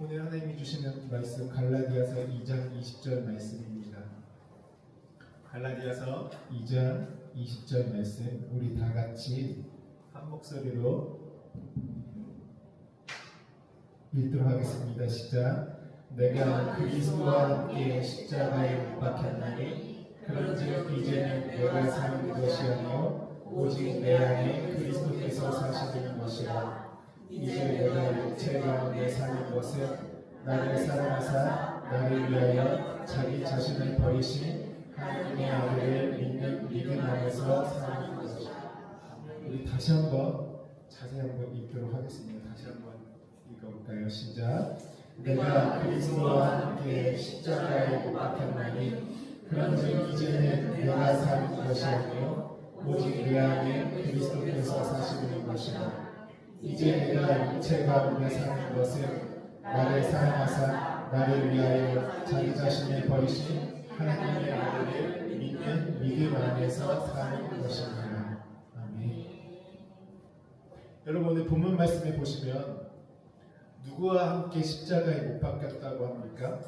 오늘 하나님이 주시는 말씀 갈라디아서 2장 20절 말씀입니다. 갈라디아서 2장 20절 말씀 우리 다 같이 한 목소리로 읽도록 하겠습니다. 시작. 내가 그리스도와 함께 십자가에 못 박혔나니 그런즉 이제는 내가 사는 것이 아니요 오직 내 안에 그리스도께서 사시는 것이라. 이제 내가 육체 가운데 사는 것은 나를 사랑하사 나를 위하여 자기 자신을 버리신 하나님의 아들을 믿는 믿음 안에서 사는 것이다. 우리 다시 한번 자세히 한번 읽도록 하겠습니다. 다시 한번 읽어볼까요? 시작. 내가 그리스도와 함께 십자가에 못 박혔나니 그런즉 이제는 내가 사는 것이 아니요 오직 내 안에 그리스도께서 사시는 것이다. 이제 내가 육체 가운데 사는 것은 나를 사랑하사 나를 위하여 자기 자신을 버리신 하나님의 아들을 믿는 믿음 안에서 사는 것입니다. 아멘. 여러분 오늘 본문 말씀에 보시면 누구와 함께 십자가에 못 박혔다고 합니까?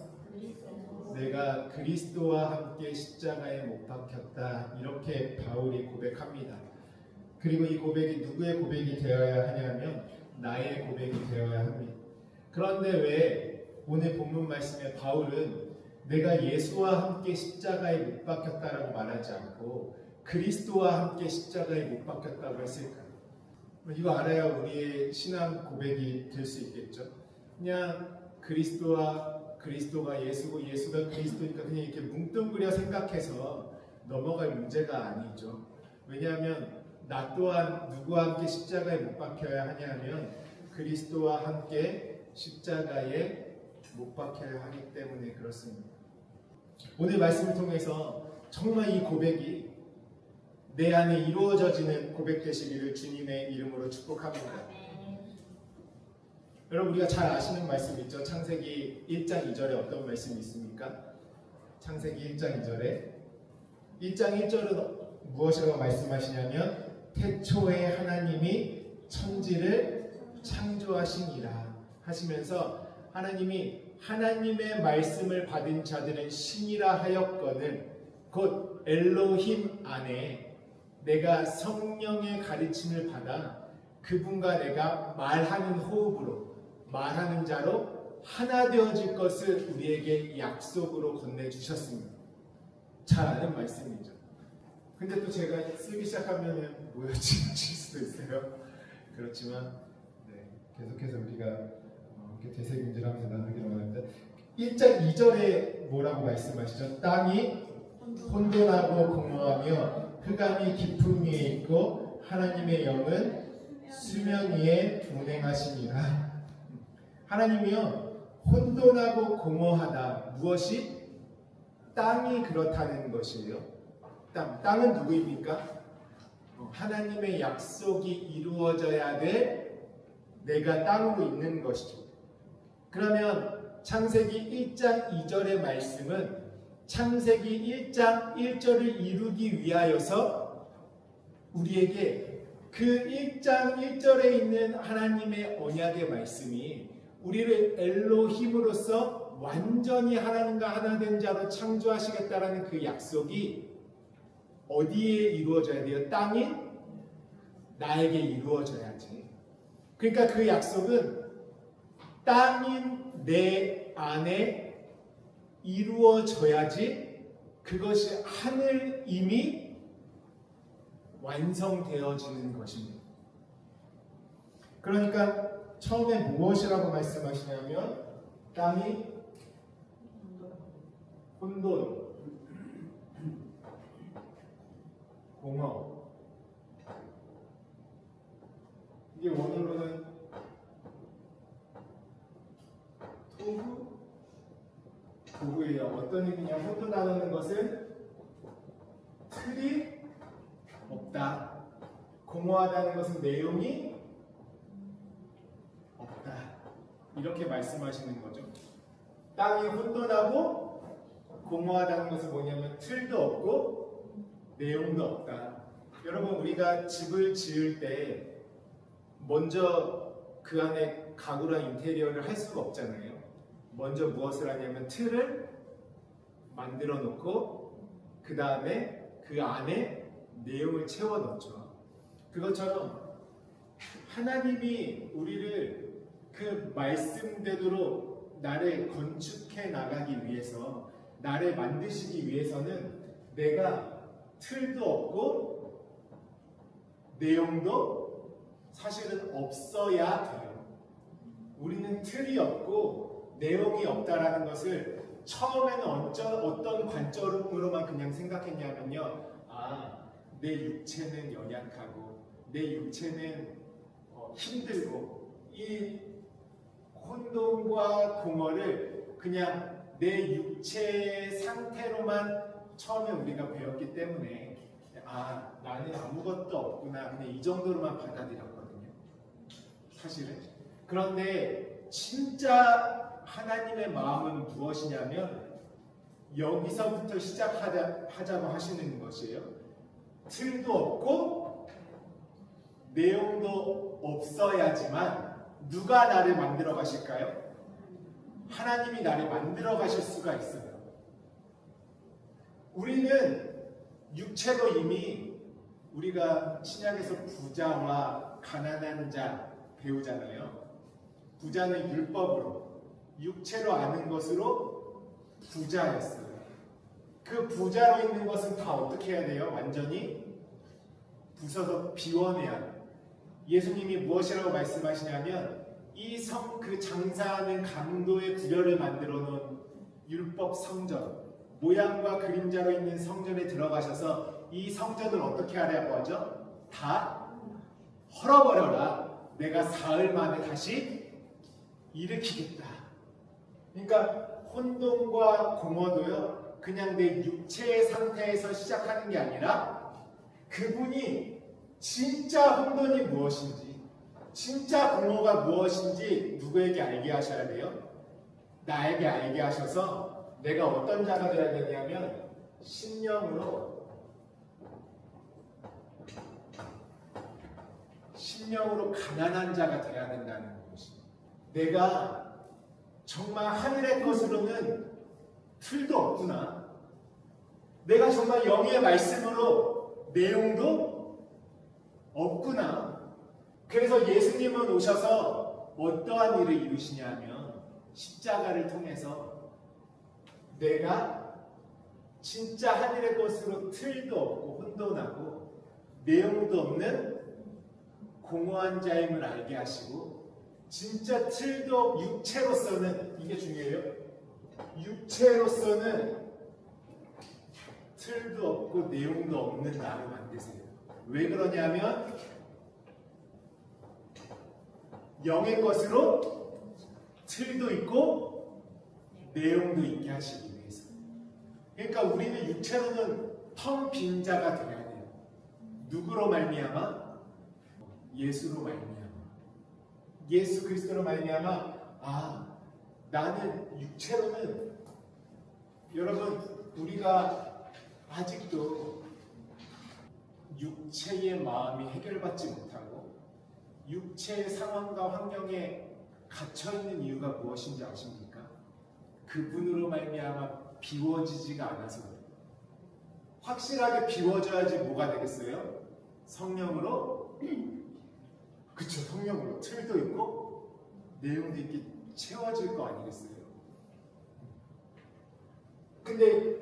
내가 그리스도와 함께 십자가에 못 박혔다 이렇게 바울이 고백합니다. 그리고 이 고백이 누구의 고백이 되어야 하냐면 나의 고백이 되어야 합니다. 그런데 왜 오늘 본문 말씀에 바울은 내가 예수와 함께 십자가에 못 박혔다라고 말하지 않고 그리스도와 함께 십자가에 못 박혔다고 했을까요? 이거 알아야 우리의 신앙 고백이 될 수 있겠죠. 그냥 그리스도가 예수고 예수가 그리스도니까 그냥 이렇게 뭉뚱그려 생각해서 넘어갈 문제가 아니죠. 왜냐하면 나 또한 누구와 함께 십자가에 못 박혀야 하냐면 그리스도와 함께 십자가에 못 박혀야 하기 때문에 그렇습니다. 오늘 말씀을 통해서 정말 이 고백이 내 안에 이루어지는 고백 되시기를 주님의 이름으로 축복합니다. 여러분 우리가 잘 아시는 말씀 있죠? 창세기 1장 2절에 어떤 말씀이 있습니까? 창세기 1장 2절에 1장 1절은 무엇이라고 말씀하시냐면 태초에 하나님이 천지를 창조하시니라 하시면서 하나님이 하나님의 말씀을 받은 자들은 신이라 하였거늘 곧 엘로힘 안에 내가 성령의 가르침을 받아 그분과 내가 말하는 호흡으로 말하는 자로 하나 되어질 것을 우리에게 약속으로 건네주셨습니다. 잘 아는 말씀이죠. 근데 또 제가 쓰기 시작하면은 뭐였지 칠 수도 있어요. 그렇지만 계속해서 우리가 이렇게 되새김질하면서 나누기로 하는데 1장 2절에 뭐라고 말씀하시죠? 땅이 혼돈하고 공허하며 흑암이 깊음 위에 있고 하나님의 영은 수면 위에 운행하시니라. 하나님이요 혼돈하고 공허하다. 무엇이? 땅이 그렇다는 것이에요. 땅은 누구입니까? 하나님의 약속이 이루어져야 될 내가 땅으로 있는 것이죠. 그러면 창세기 1장 2절의 말씀은 창세기 1장 1절을 이루기 위하여서 우리에게 그 1장 1절에 있는 하나님의 언약의 말씀이 우리를 엘로힘으로서 완전히 하나님과 하나 된 자로 창조하시겠다라는 그 약속이 어디에 이루어져야 돼요? 땅이 나에게 이루어져야지. 그러니까 그 약속은 땅인 내 안에 이루어져야지 그것이 하늘 이미 완성되어지는 것입니다. 그러니까 처음에 무엇이라고 말씀하시냐면 땅이 혼돈 공허. 이게 원어로는 도구예요. 어떤 의미냐? 혼돈하는 것은 틀이 없다. 공허하다는 것은 내용이 없다. 이렇게 말씀하시는 거죠. 땅이 혼돈하고 공허하다는 것은 뭐냐면 틀도 없고 내용도 없다. 여러분 우리가 집을 지을 때 먼저 그 안에 가구랑 인테리어를 할 수가 없잖아요. 먼저 무엇을 하냐면 틀을 만들어 놓고 그 다음에 그 안에 내용을 채워 넣죠. 그것처럼 하나님이 우리를 그 말씀대로 나를 건축해 나가기 위해서, 나를 만드시기 위해서는 내가 틀도 없고 내용도 사실은 없어야 돼요. 우리는 틀이 없고 내용이 없다라는 것을 처음에는 어떤 관점으로만 그냥 생각했냐면요. 내 육체는 연약하고 내 육체는 힘들고, 이 혼돈과 공허를 그냥 내 육체의 상태로만 처음에 우리가 배웠기 때문에 나는 아무것도 없구나, 그냥 이 정도로만 받아들였거든요. 사실은. 그런데 진짜 하나님의 마음은 무엇이냐면 여기서부터 시작하자고 하시는 것이에요. 틀도 없고 내용도 없어야지만 누가 나를 만들어 가실까요? 하나님이 나를 만들어 가실 수가 있어요. 우리는 육체도 이미, 우리가 신약에서 부자와 가난한 자 배우잖아요. 부자는 율법으로, 육체로 아는 것으로 부자였어요. 그 부자로 있는 것은 다 어떻게 해야 돼요? 완전히 부숴서 비워내야 돼요. 예수님이 무엇이라고 말씀하시냐면 그 장사하는 강도의 구별을 만들어 놓은 율법 성전, 모양과 그림자로 있는 성전에 들어가셔서 이 성전을 어떻게 하려고 하죠? 다 헐어버려라. 내가 사흘 만에 다시 일으키겠다. 그러니까 혼돈과 공허도요, 그냥 내 육체의 상태에서 시작하는 게 아니라 그분이 진짜 혼돈이 무엇인지, 진짜 공허가 무엇인지 누구에게 알게 하셔야 돼요? 나에게 알게 하셔서 내가 어떤 자가 되어야 되냐면 심령으로 가난한 자가 되어야 된다는 것입니다. 내가 정말 하늘의 것으로는 틀도 없구나. 내가 정말 영의 말씀으로 내용도 없구나. 그래서 예수님은 오셔서 어떠한 일을 이루시냐면 십자가를 통해서 내가 진짜 하늘의 것으로 틀도 없고 혼돈하고 내용도 없는 공허한 자임을 알게 하시고, 진짜 틀도 육체로서는, 이게 중요해요. 육체로서는 틀도 없고 내용도 없는 나를 만드세요. 왜 그러냐면 영의 것으로 틀도 있고 내용도 있게 하시기 위해서. 그러니까 우리는 육체로는 텅 빈 자가 되어야 돼요. 누구로 말미암아? 예수로 말미암아. 예수 그리스도로 말미암아 나는 육체로는, 여러분 우리가 아직도 육체의 마음이 해결받지 못하고 육체의 상황과 환경에 갇혀있는 이유가 무엇인지 아십니까? 그분으로 말미암아 비워지지가 않아서 그래요. 확실하게 비워져야지 뭐가 되겠어요? 성령으로? 그쵸, 성령으로 틀도 있고 내용도 있게 채워질 거 아니겠어요? 근데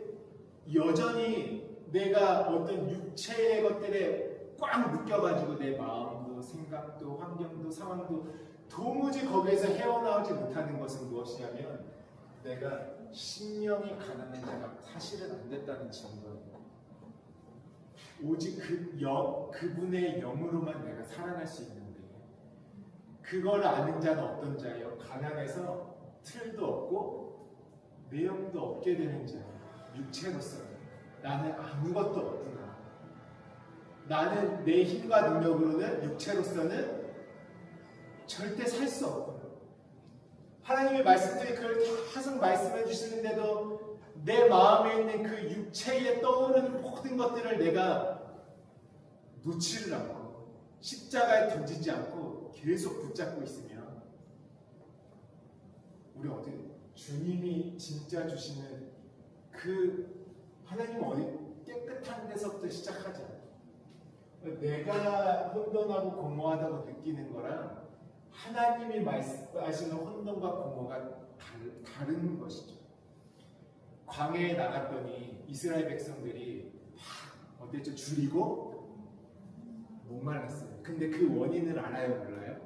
여전히 내가 어떤 육체의 것들에 꽉 묶여가지고 내 마음도 생각도 환경도 상황도 도무지 거기에서 헤어나오지 못하는 것은 무엇이냐면 내가 심령이 가난한 자가 사실은 안 됐다는 증거예요. 오직 그분의 영으로만 내가 살아날 수 있는데, 그걸 아는 자는 어떤 자예요? 가난해서 틀도 없고 내용도 없게 되는 자예요. 육체로서는 나는 아무것도 없구나. 나는 내 힘과 능력으로는 육체로서는 절대 살 수 없구나. 하나님의 말씀들이 그걸 계속 말씀해 주시는데도 내 마음에 있는 그 육체에 떠오르는 모든 것들을 내가 놓지를 않고 십자가에 던지지 않고 계속 붙잡고 있으면 우리 주님이 진짜 주시는 그 하나님 어디 깨끗한 데서부터 시작하잖아요. 내가 혼돈하고 공허하다고 느끼는 거랑 하나님이 말씀하시는 혼돈과 공허가 다른 것이죠. 광야에 나갔더니 이스라엘 백성들이 막 어땠죠? 줄이고 목말랐어요. 근데 그 원인을 알아요? 몰라요?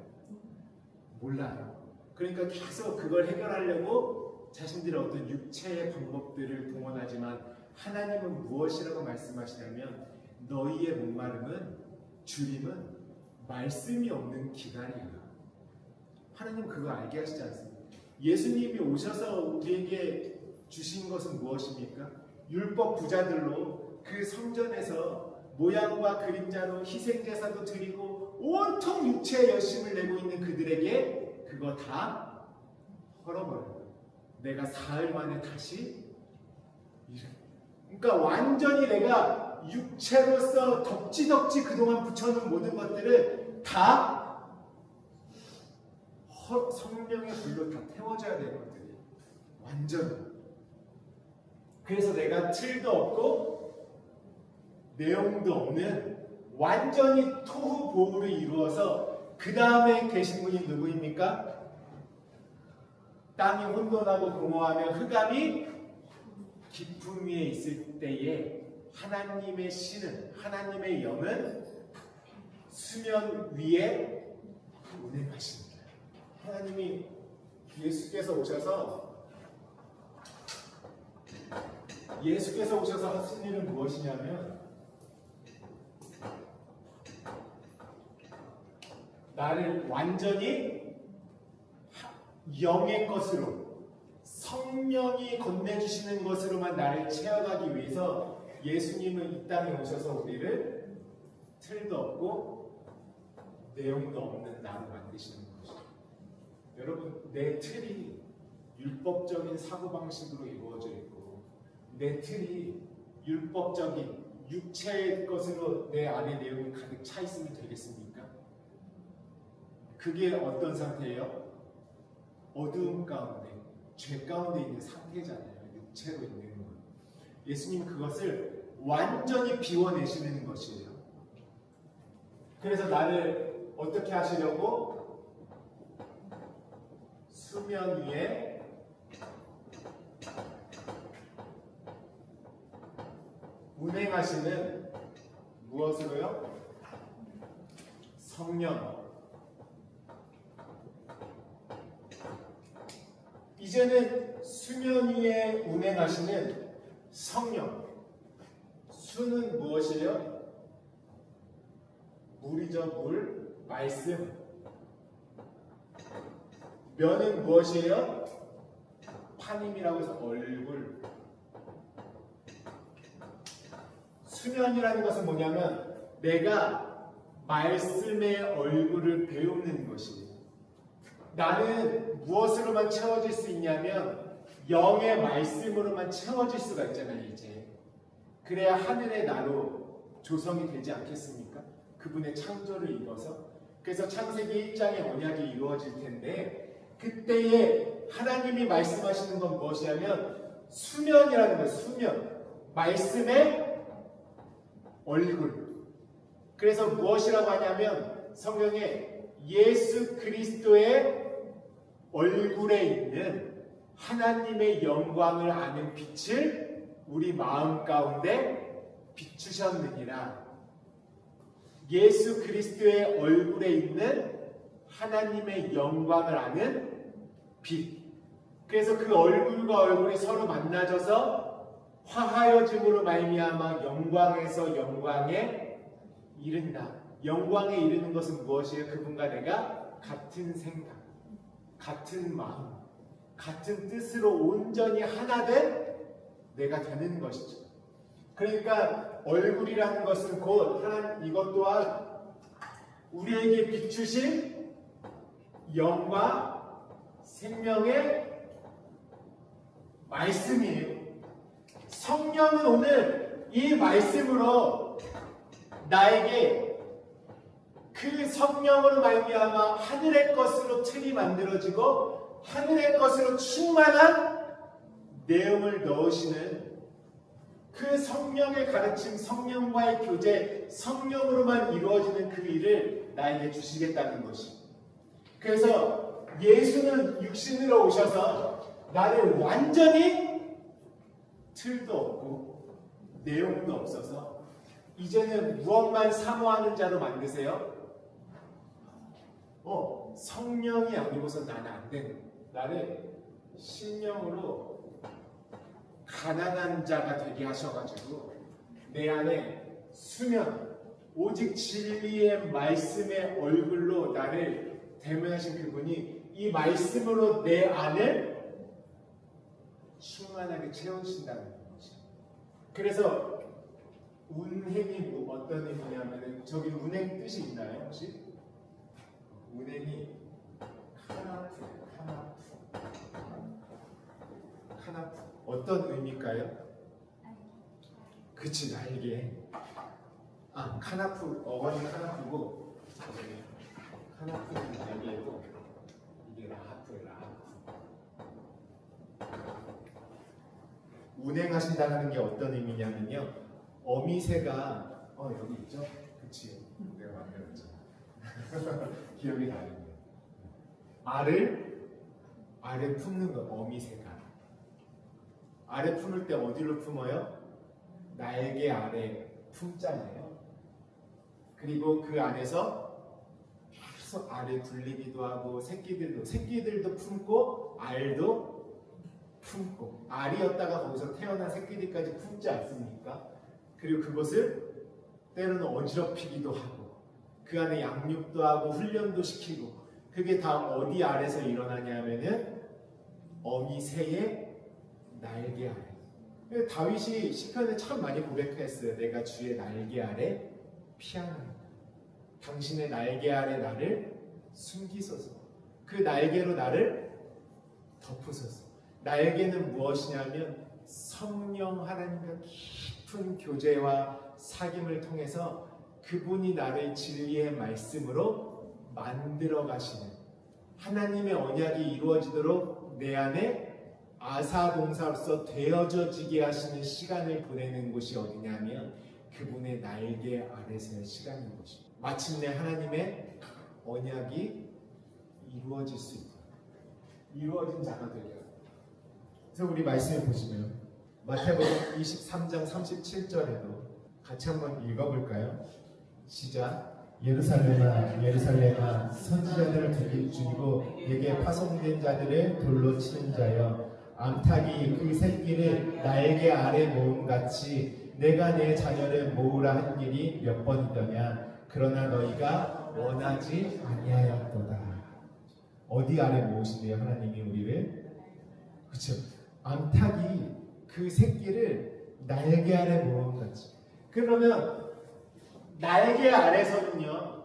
몰라요. 그러니까 계속 그걸 해결하려고 자신들의 어떤 육체의 방법들을 동원하지만 하나님은 무엇이라고 말씀하시냐면 너희의 목마름은 주림은 말씀이 없는 기간이야. 하나님 그거 알게 하시지 않습니까? 예수님이 오셔서 우리에게 주신 것은 무엇입니까? 율법 부자들로 그 성전에서 모양과 그림자로 희생제사도 드리고 온통 육체의 열심을 내고 있는 그들에게 그거 다 헐어버려요. 내가 사흘 만에 다시 그러니까 완전히 내가 육체로서 덕지덕지 그동안 붙여놓은 모든 것들을 다 성령의 불로 다 태워져야 되는 것들이 완전. 그래서 내가 틀도 없고 내용도 없는 완전히 토후보후를 이루어서 그 다음에 계신 분이 누구입니까? 땅이 혼돈하고 공허하며 흑암이 깊음 위에 있을 때에 하나님의 신은 하나님의 영은 수면 위에 운행하십니다. 하나님이 예수께서 오셔서 하신 일은 무엇이냐면 나를 완전히 영의 것으로 성령이 건네주시는 것으로만 나를 채워가기 위해서 예수님은 이 땅에 오셔서 우리를 틀도 없고 내용도 없는 나로 만드시는 것이죠. 여러분, 내 틀이 율법적인 사고방식으로 이루어져 있고 내 틀이 율법적인 육체의 것으로 내 안에 내용이 가득 차 있으면 되겠습니까? 그게 어떤 상태예요? 어두움 가운데, 죄 가운데 있는 상태잖아요. 육체로 있는 것. 예수님 그것을 완전히 비워내시는 것이에요. 그래서 나를 어떻게 하시려고? 수면 위에 운행하시는 무엇으로요? 성령. 이제는 수면 위에 운행하시는 성령. 수는 무엇이에요? 물이죠, 물. 말씀. 면은 무엇이에요? 파님이라고 해서 얼굴. 수면이라는 것은 뭐냐면 내가 말씀의 얼굴을 배우는 것이에요. 나는 무엇으로만 채워질 수 있냐면 영의 말씀으로만 채워질 수가 있잖아요. 이제 그래야 하늘의 나로 조성이 되지 않겠습니까? 그분의 창조를 이뤄서. 그래서 창세기 1장의 언약이 이루어질 텐데 그때에 하나님이 말씀하시는 건 무엇이냐면 수면이라는 거예요. 수면. 말씀의 얼굴. 그래서 무엇이라고 하냐면 성경에 예수 그리스도의 얼굴에 있는 하나님의 영광을 아는 빛을 우리 마음 가운데 비추셨느니라. 예수 그리스도의 얼굴에 있는 하나님의 영광을 아는 빛. 그래서 그 얼굴과 얼굴이 서로 만나져서 화하여짐으로 말미암아 영광에서 영광에 이른다. 영광에 이르는 것은 무엇이에요? 그분과 내가 같은 생각, 같은 마음, 같은 뜻으로 온전히 하나 된 내가 되는 것이죠. 그러니까 얼굴이라는 것은 곧 하나님, 이것 또한 우리에게 비추신 영과 생명의 말씀이에요. 성령은 오늘 이 말씀으로 나에게 그 성령으로 말미암아 하늘의 것으로 틀이 만들어지고 하늘의 것으로 충만한 내용을 넣으시는 그 성령의 가르침, 성령과의 교제, 성령으로만 이루어지는 그 일을 나에게 주시겠다는 것이. 그래서 예수는 육신으로 오셔서 나를 완전히 틀도 없고 내용도 없어서 이제는 무엇만 사모하는 자로 만드세요? 성령이 아니고서 나는 안 되는, 나를 신령으로 가난한 자가 되게 하셔가지고 내 안에 수면, 오직 진리의 말씀의 얼굴로 나를 대면하신 그분이 이 말씀으로 내 안을 충만하게 채우신다는 거죠. 그래서 운행이 어떤 의미냐면은, 저기 운행 뜻이 있나요 혹시? 운행이 카나프 어떤 의미일까요? 그치, 날개. 카나프, 어원이 카나프고 카나프는 날개고, 이게 라하프예요. 운행하신다는 게 어떤 의미냐면요, 어미새가 여기 있죠? 그치, 내가 만들었죠. 기억이 나요. 알을 품는 거, 어미새가 알을 품을 때 어디로 품어요? 날개 아래 품잖아요. 그리고 그 안에서 계속 알을 굴리기도 하고, 새끼들도 품고 알도 품고, 알이었다가 거기서 태어난 새끼들까지 품지 않습니까? 그리고 그것을 때로는 어지럽히기도 하고, 그 안에 양육도 하고 훈련도 시키고, 그게 다 어디 아래서 일어나냐 하면은 어미새의 날개 아래. 다윗이 시편에 참 많이 고백했어요. 내가 주의 날개 아래 피하나이다. 당신의 날개 아래 나를 숨기소서. 그 날개로 나를 덮으소서. 날개는 무엇이냐면 성령 하나님과 깊은 교제와 사귐을 통해서 그분이 나를 진리의 말씀으로 만들어 가시는, 하나님의 언약이 이루어지도록 내 안에 아사동사로서 되어져지게 하시는 시간을 보내는 곳이 어디냐면 그분의 날개 아래서의 시간인 것입니다. 마침내 하나님의 언약이 이루어질 수 있다. 이루어진 자가 되려. 그래서 우리 말씀을 보시면 마태복음 23장 37절에도 같이 한번 읽어볼까요? 시작. 예루살렘아 예루살렘아 선지자들을 죽이고 내게 파송된 자들을 돌로 치는 자여, 암탉이 그 새끼를 날개 아래 모음같이 내가 내 자녀를 모으라 한 일이 몇 번이더냐. 그러나 너희가 원하지 아니하였도다. 어디 아래 모으신대요 하나님이 우리를? 그렇죠. 암탉이 그 새끼를 날개 아래 모음같이. 그러면 날개 아래서는요,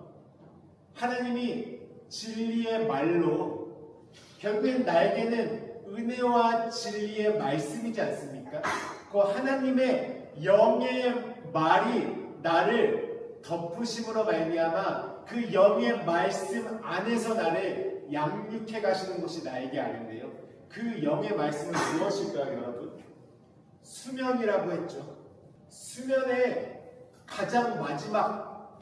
하나님이 진리의 말로, 결국엔 날개는 은혜와 진리의 말씀이지 않습니까? 그 하나님의 영의 말이 나를 덮으심으로 말미암아 그 영의 말씀 안에서 나를 양육해 가시는 것이 날개 아래인데요, 그 영의 말씀은 무엇일까요 여러분? 수면이라고 했죠. 수면의 가장 마지막,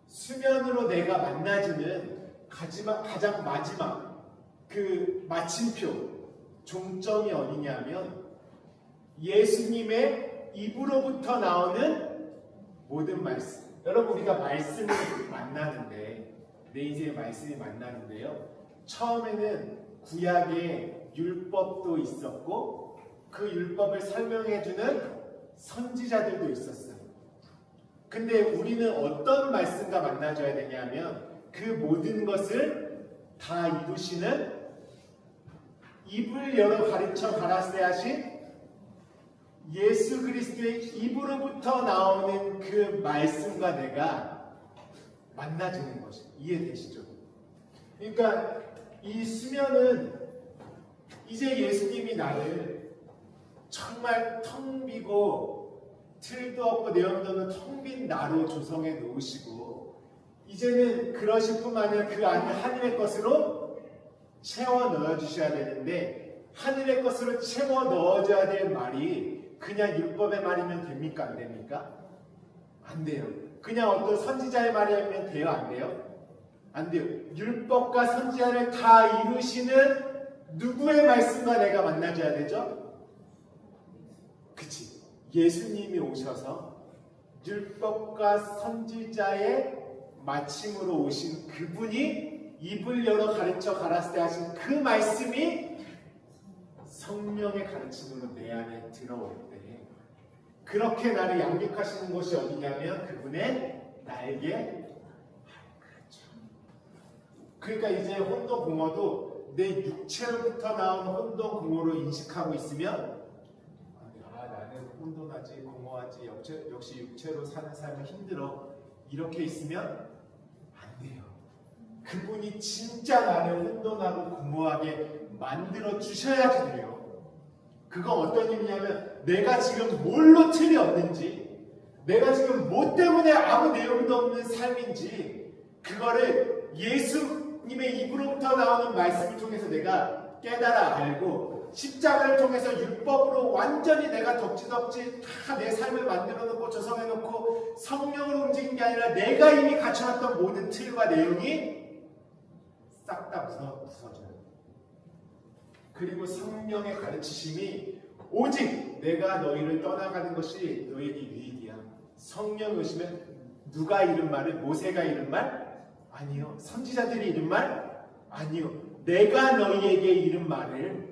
수면으로 내가 만나지는 가장 마지막 그 마침표, 종점이 어디냐면 예수님의 입으로부터 나오는 모든 말씀. 여러분, 우리가 말씀을 만나는데, 내 인생의 말씀이 만나는데요, 처음에는 구약의 율법도 있었고 그 율법을 설명해주는 선지자들도 있었어요. 근데 우리는 어떤 말씀과 만나줘야 되냐면 그 모든 것을 다 이루시는, 입을 열어 가르쳐 가라사대 하신 예수 그리스도의 입으로부터 나오는 그 말씀과 내가 만나지는 것이, 이해되시죠? 그러니까 이 수면은 이제 예수님이 나를 정말 텅 비고 틀도 없고 내용도 없는 텅 빈 나로 조성해 놓으시고, 이제는 그러실 뿐만 아니라 그 안에 하늘의 것으로 채워 넣어주셔야 되는데 하늘의 것으로 채워 넣어줘야 될 말이 그냥 율법의 말이면 됩니까? 안 됩니까? 안 돼요. 그냥 어떤 선지자의 말이면 돼요? 안 돼요? 안 돼요. 율법과 선지자를 다 이루시는 누구의 말씀과 내가 만나줘야 되죠? 그치. 예수님이 오셔서 율법과 선지자의 마침으로 오신 그분이 입을 열어 가르쳐 가라사대 하신 그 말씀이 성령의 가르침으로 내 안에 들어올 때 그렇게 나를 양육하시는 곳이 어디냐면 그분의 날개. 그러니까 이제 혼도공어도 내 육체로부터 나온 혼도공어로 인식하고 있으면 나는 혼돈하지 공허하지 역시 육체로 사는 삶은 힘들어 이렇게 있으면 안 돼요. 그분이 진짜 나를 혼돈하고 공허하게 만들어 주셔야지 돼요. 그건 어떤 의미냐면 내가 지금 뭘로 틀이 없는지 내가 지금 뭐 때문에 아무 내용도 없는 삶인지 그거를 예수님의 입으로부터 나오는 말씀을 통해서 내가 깨달아 알고 십자가를 통해서 율법으로 완전히 내가 덕지덕지 다 내 삶을 만들어 놓고 조성해 놓고 성령으로 움직인 게 아니라 내가 이미 갖춰놨던 모든 틀과 내용이 싹 다 부서져요. 그리고 성령의 가르치심이 오직 내가 너희를 떠나가는 것이 너희에게 유익이야. 성령 오시면 누가 이른 말을 모세가 이른 말? 아니요. 선지자들이 이른 말? 아니요. 내가 너희에게 이른 말을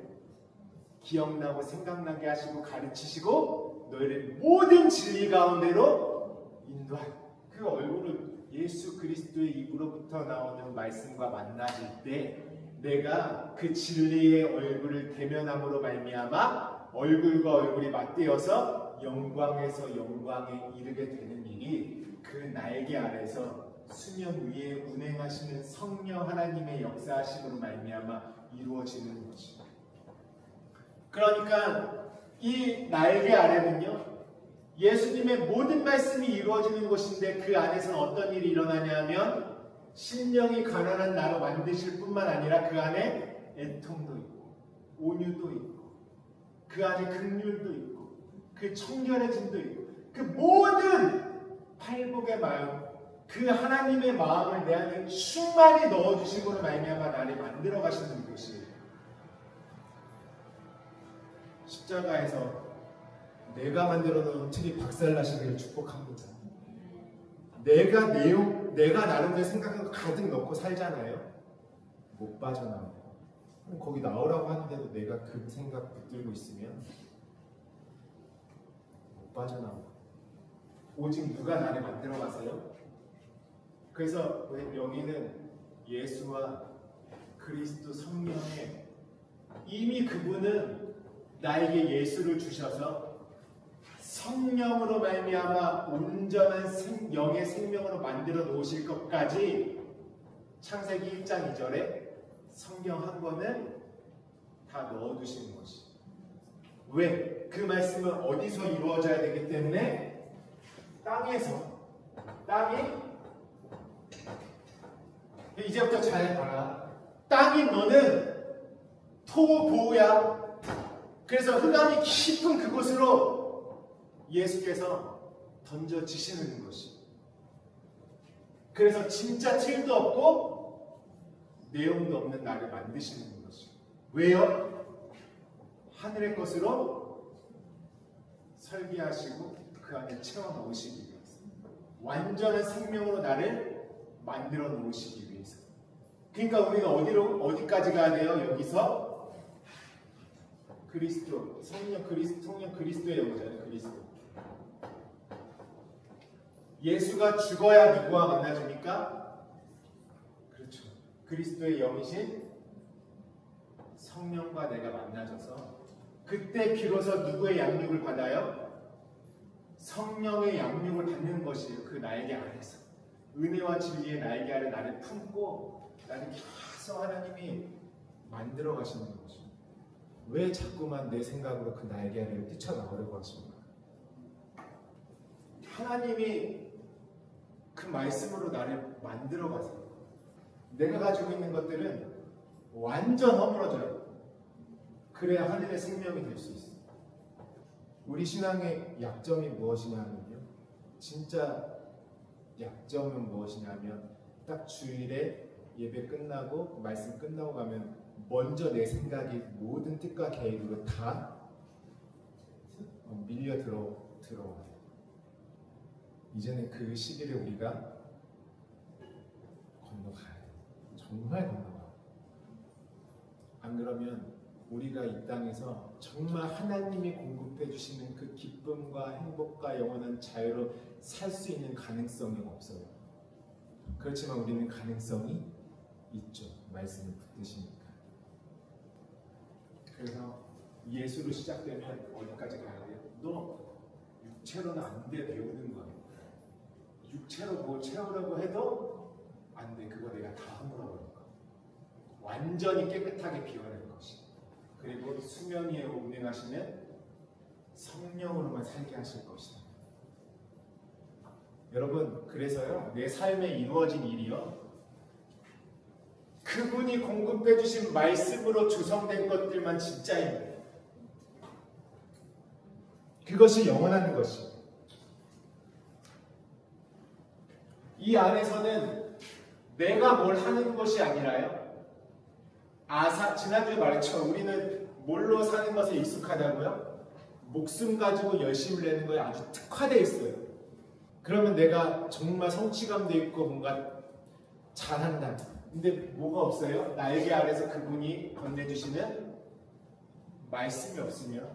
기억나고 생각나게 하시고 가르치시고 너희를 모든 진리 가운데로 인도할 그 얼굴을 예수 그리스도의 입으로부터 나오는 말씀과 만나질 때 내가 그 진리의 얼굴을 대면함으로 말미암아 얼굴과 얼굴이 맞대어서 영광에서 영광에 이르게 되는 일이 그 날개 아래서 수면 위에 운행하시는 성령 하나님의 역사하심으로 말미암아 이루어지는 것입니다. 그러니까 이 날개 아래는요 예수님의 모든 말씀이 이루어지는 곳인데 그 안에서는 어떤 일이 일어나냐면 심령이 가난한 나로 만드실 뿐만 아니라 그 안에 애통도 있고 온유도 있고 그 안에 긍휼도 있고 그 청결해짐도 있고 그 모든 팔복의 마음 그 하나님의 마음을 내 안에 충만히 넣어주시고는 말미암아 나를 만들어 가시는 곳이에요. 십자가에서 내가 만들어 놓은 틀이 박살나시기를 축복합니다. 내가 나름대로 생각한 거 가득 넣고 살잖아요. 못 빠져나와요. 거기 나오라고 하는데도 내가 그 생각 붙들고 있으면 못 빠져나와요. 오직 누가 나를 만들어 가세요? 그래서 여기는 예수와 그리스도 성령의 이미 그분은 나에게 예수를 주셔서 성령으로 말미암아 온전한 영의 생명으로 만들어 놓으실 것까지 창세기 1장 2절에 성경 한 권을 다 넣어두시는 것이. 왜? 그 말씀은 어디서 이루어져야 되기 때문에 땅에서 땅이 이제부터 잘 봐라. 땅이 너는 토보야. 그래서 흑암이 깊은 그곳으로 예수께서 던져지시는 것이. 그래서 진짜 틀도 없고 내용도 없는 나를 만드시는 것이. 왜요? 하늘의 것으로 설계하시고 그 안에 채워 넣으시기 위해서. 완전한 생명으로 나를 만들어 놓으시기 위해서. 그러니까 우리가 어디까지 가야 돼요? 여기서 그리스도, 성령 그리스도의 영이잖아요. 그리스도. 예수가 죽어야 누구와 만나줍니까? 그렇죠. 그리스도의 영이신 성령과 내가 만나져서 그때 비로소 누구의 양육을 받아요? 성령의 양육을 받는 것이에요. 그 날개 아래서. 은혜와 진리의 날개 아래 나를 품고 나를 계속 하나님이 만들어 가시는 거죠. 왜 자꾸만 내 생각으로 그 날개 아래를 뛰쳐나오려고 하십니까? 하나님이 그 말씀으로 나를 만들어 가세요. 내가 가지고 있는 것들은 완전 허물어져요. 그래야 하늘의 생명이 될 수 있어요. 우리 신앙의 약점이 무엇이냐면요. 진짜 약점은 무엇이냐면 딱 주일에 예배 끝나고 말씀 끝나고 가면 먼저 내 생각이 모든 뜻과 계획으로 다 밀려 들어와요. 이제는 그 시기를 우리가 건너가야 돼요. 정말 건너가요. 안 그러면 우리가 이 땅에서 정말 하나님이 공급해 주시는 그 기쁨과 행복과 영원한 자유로 살 수 있는 가능성이 없어요. 그렇지만 우리는 가능성이 있죠. 말씀을 붙드시니까. 그래서 예수로 시작되면 어디까지 가야 돼요? 너 육체로는 안 돼. 배우는 거예요. 육체로 뭐 채우려고 해도 안 돼. 그거 내가 다 허물어버릴 거야. 완전히 깨끗하게 비워낼 것이. 그리고 수면 위에 운행하시는 성령으로만 살게 하실 것이다. 여러분, 그래서요, 내 삶에 이루어진 일이요, 그분이 공급해 주신 말씀으로 조성된 것들만 진짜입니다. 그것이 영원한 것이. 이 안에서는 내가 뭘 하는 것이 아니라요, 지난주에 말했죠. 우리는 뭘로 사는 것에 익숙하다고요? 목숨 가지고 열심을 내는 거에 아주 특화되어 있어요. 그러면 내가 정말 성취감도 있고 뭔가 잘한다. 근데 뭐가 없어요? 날개 아래서 그분이 건네주시는 말씀이 없으면,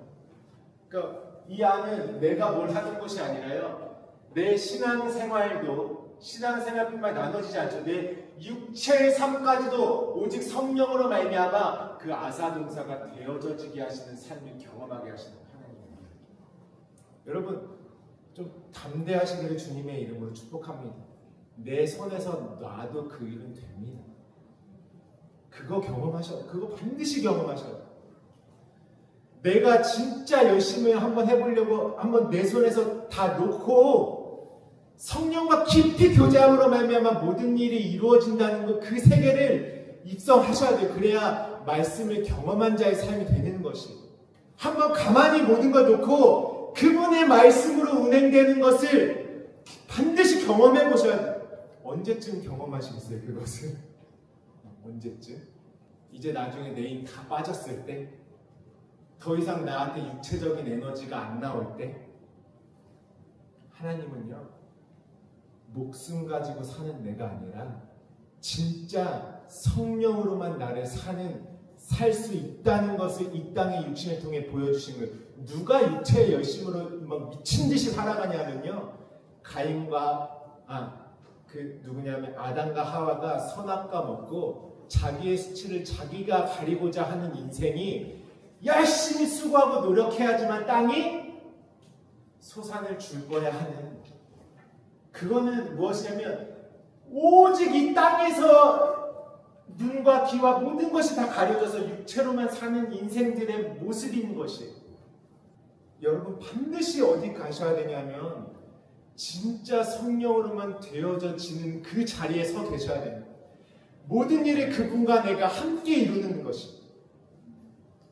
그러니까 이 안은 내가 뭘 하는 것이 아니라요, 내 신앙생활뿐만 나눠지지 않죠. 내 육체의 삶까지도 오직 성령으로 말미암아 그 아사동사가 되어져지게 하시는 삶을 경험하게 하시는 하나님입니다. 여러분, 좀 담대하시기를 주님의 이름으로 축복합니다. 내 손에서 놔도 그 일은 됩니다. 그거 경험하셔요. 그거 반드시 경험하셔요. 내가 진짜 열심히 한번 해보려고 한번 내 손에서 다 놓고 성령과 깊이 교제함으로 말미암아 모든 일이 이루어진다는 것, 그 세계를 입성하셔야 돼요. 그래야 말씀을 경험한 자의 삶이 되는 것이. 한번 가만히 모든 걸 놓고 그분의 말씀으로 운행되는 것을 반드시 경험해 보셔야 돼요. 언제쯤 경험하시겠어요, 그것을? 언제쯤? 이제 나중에 내 힘 다 빠졌을 때, 더 이상 나한테 육체적인 에너지가 안 나올 때, 하나님은요, 목숨 가지고 사는 내가 아니라 진짜 성령으로만 나를 살 수 있다는 것을 이 땅의 육신을 통해 보여주신 거예요. 누가 육체의 열심으로 막 미친 듯이 살아가냐면요, 누구냐면 아담과 하와가 선악과 먹고 자기의 수치를 자기가 가리고자 하는 인생이 열심히 수고하고 노력해야지만 땅이 소산을 줄 거야 하는, 그거는 무엇이냐면 오직 이 땅에서 눈과 귀와 모든 것이 다 가려져서 육체로만 사는 인생들의 모습인 것이에요. 여러분, 반드시 어디 가셔야 되냐면 진짜 성령으로만 되어져지는 그 자리에 서 계셔야 됩니다. 모든 일을 그분과 내가 함께 이루는 것이.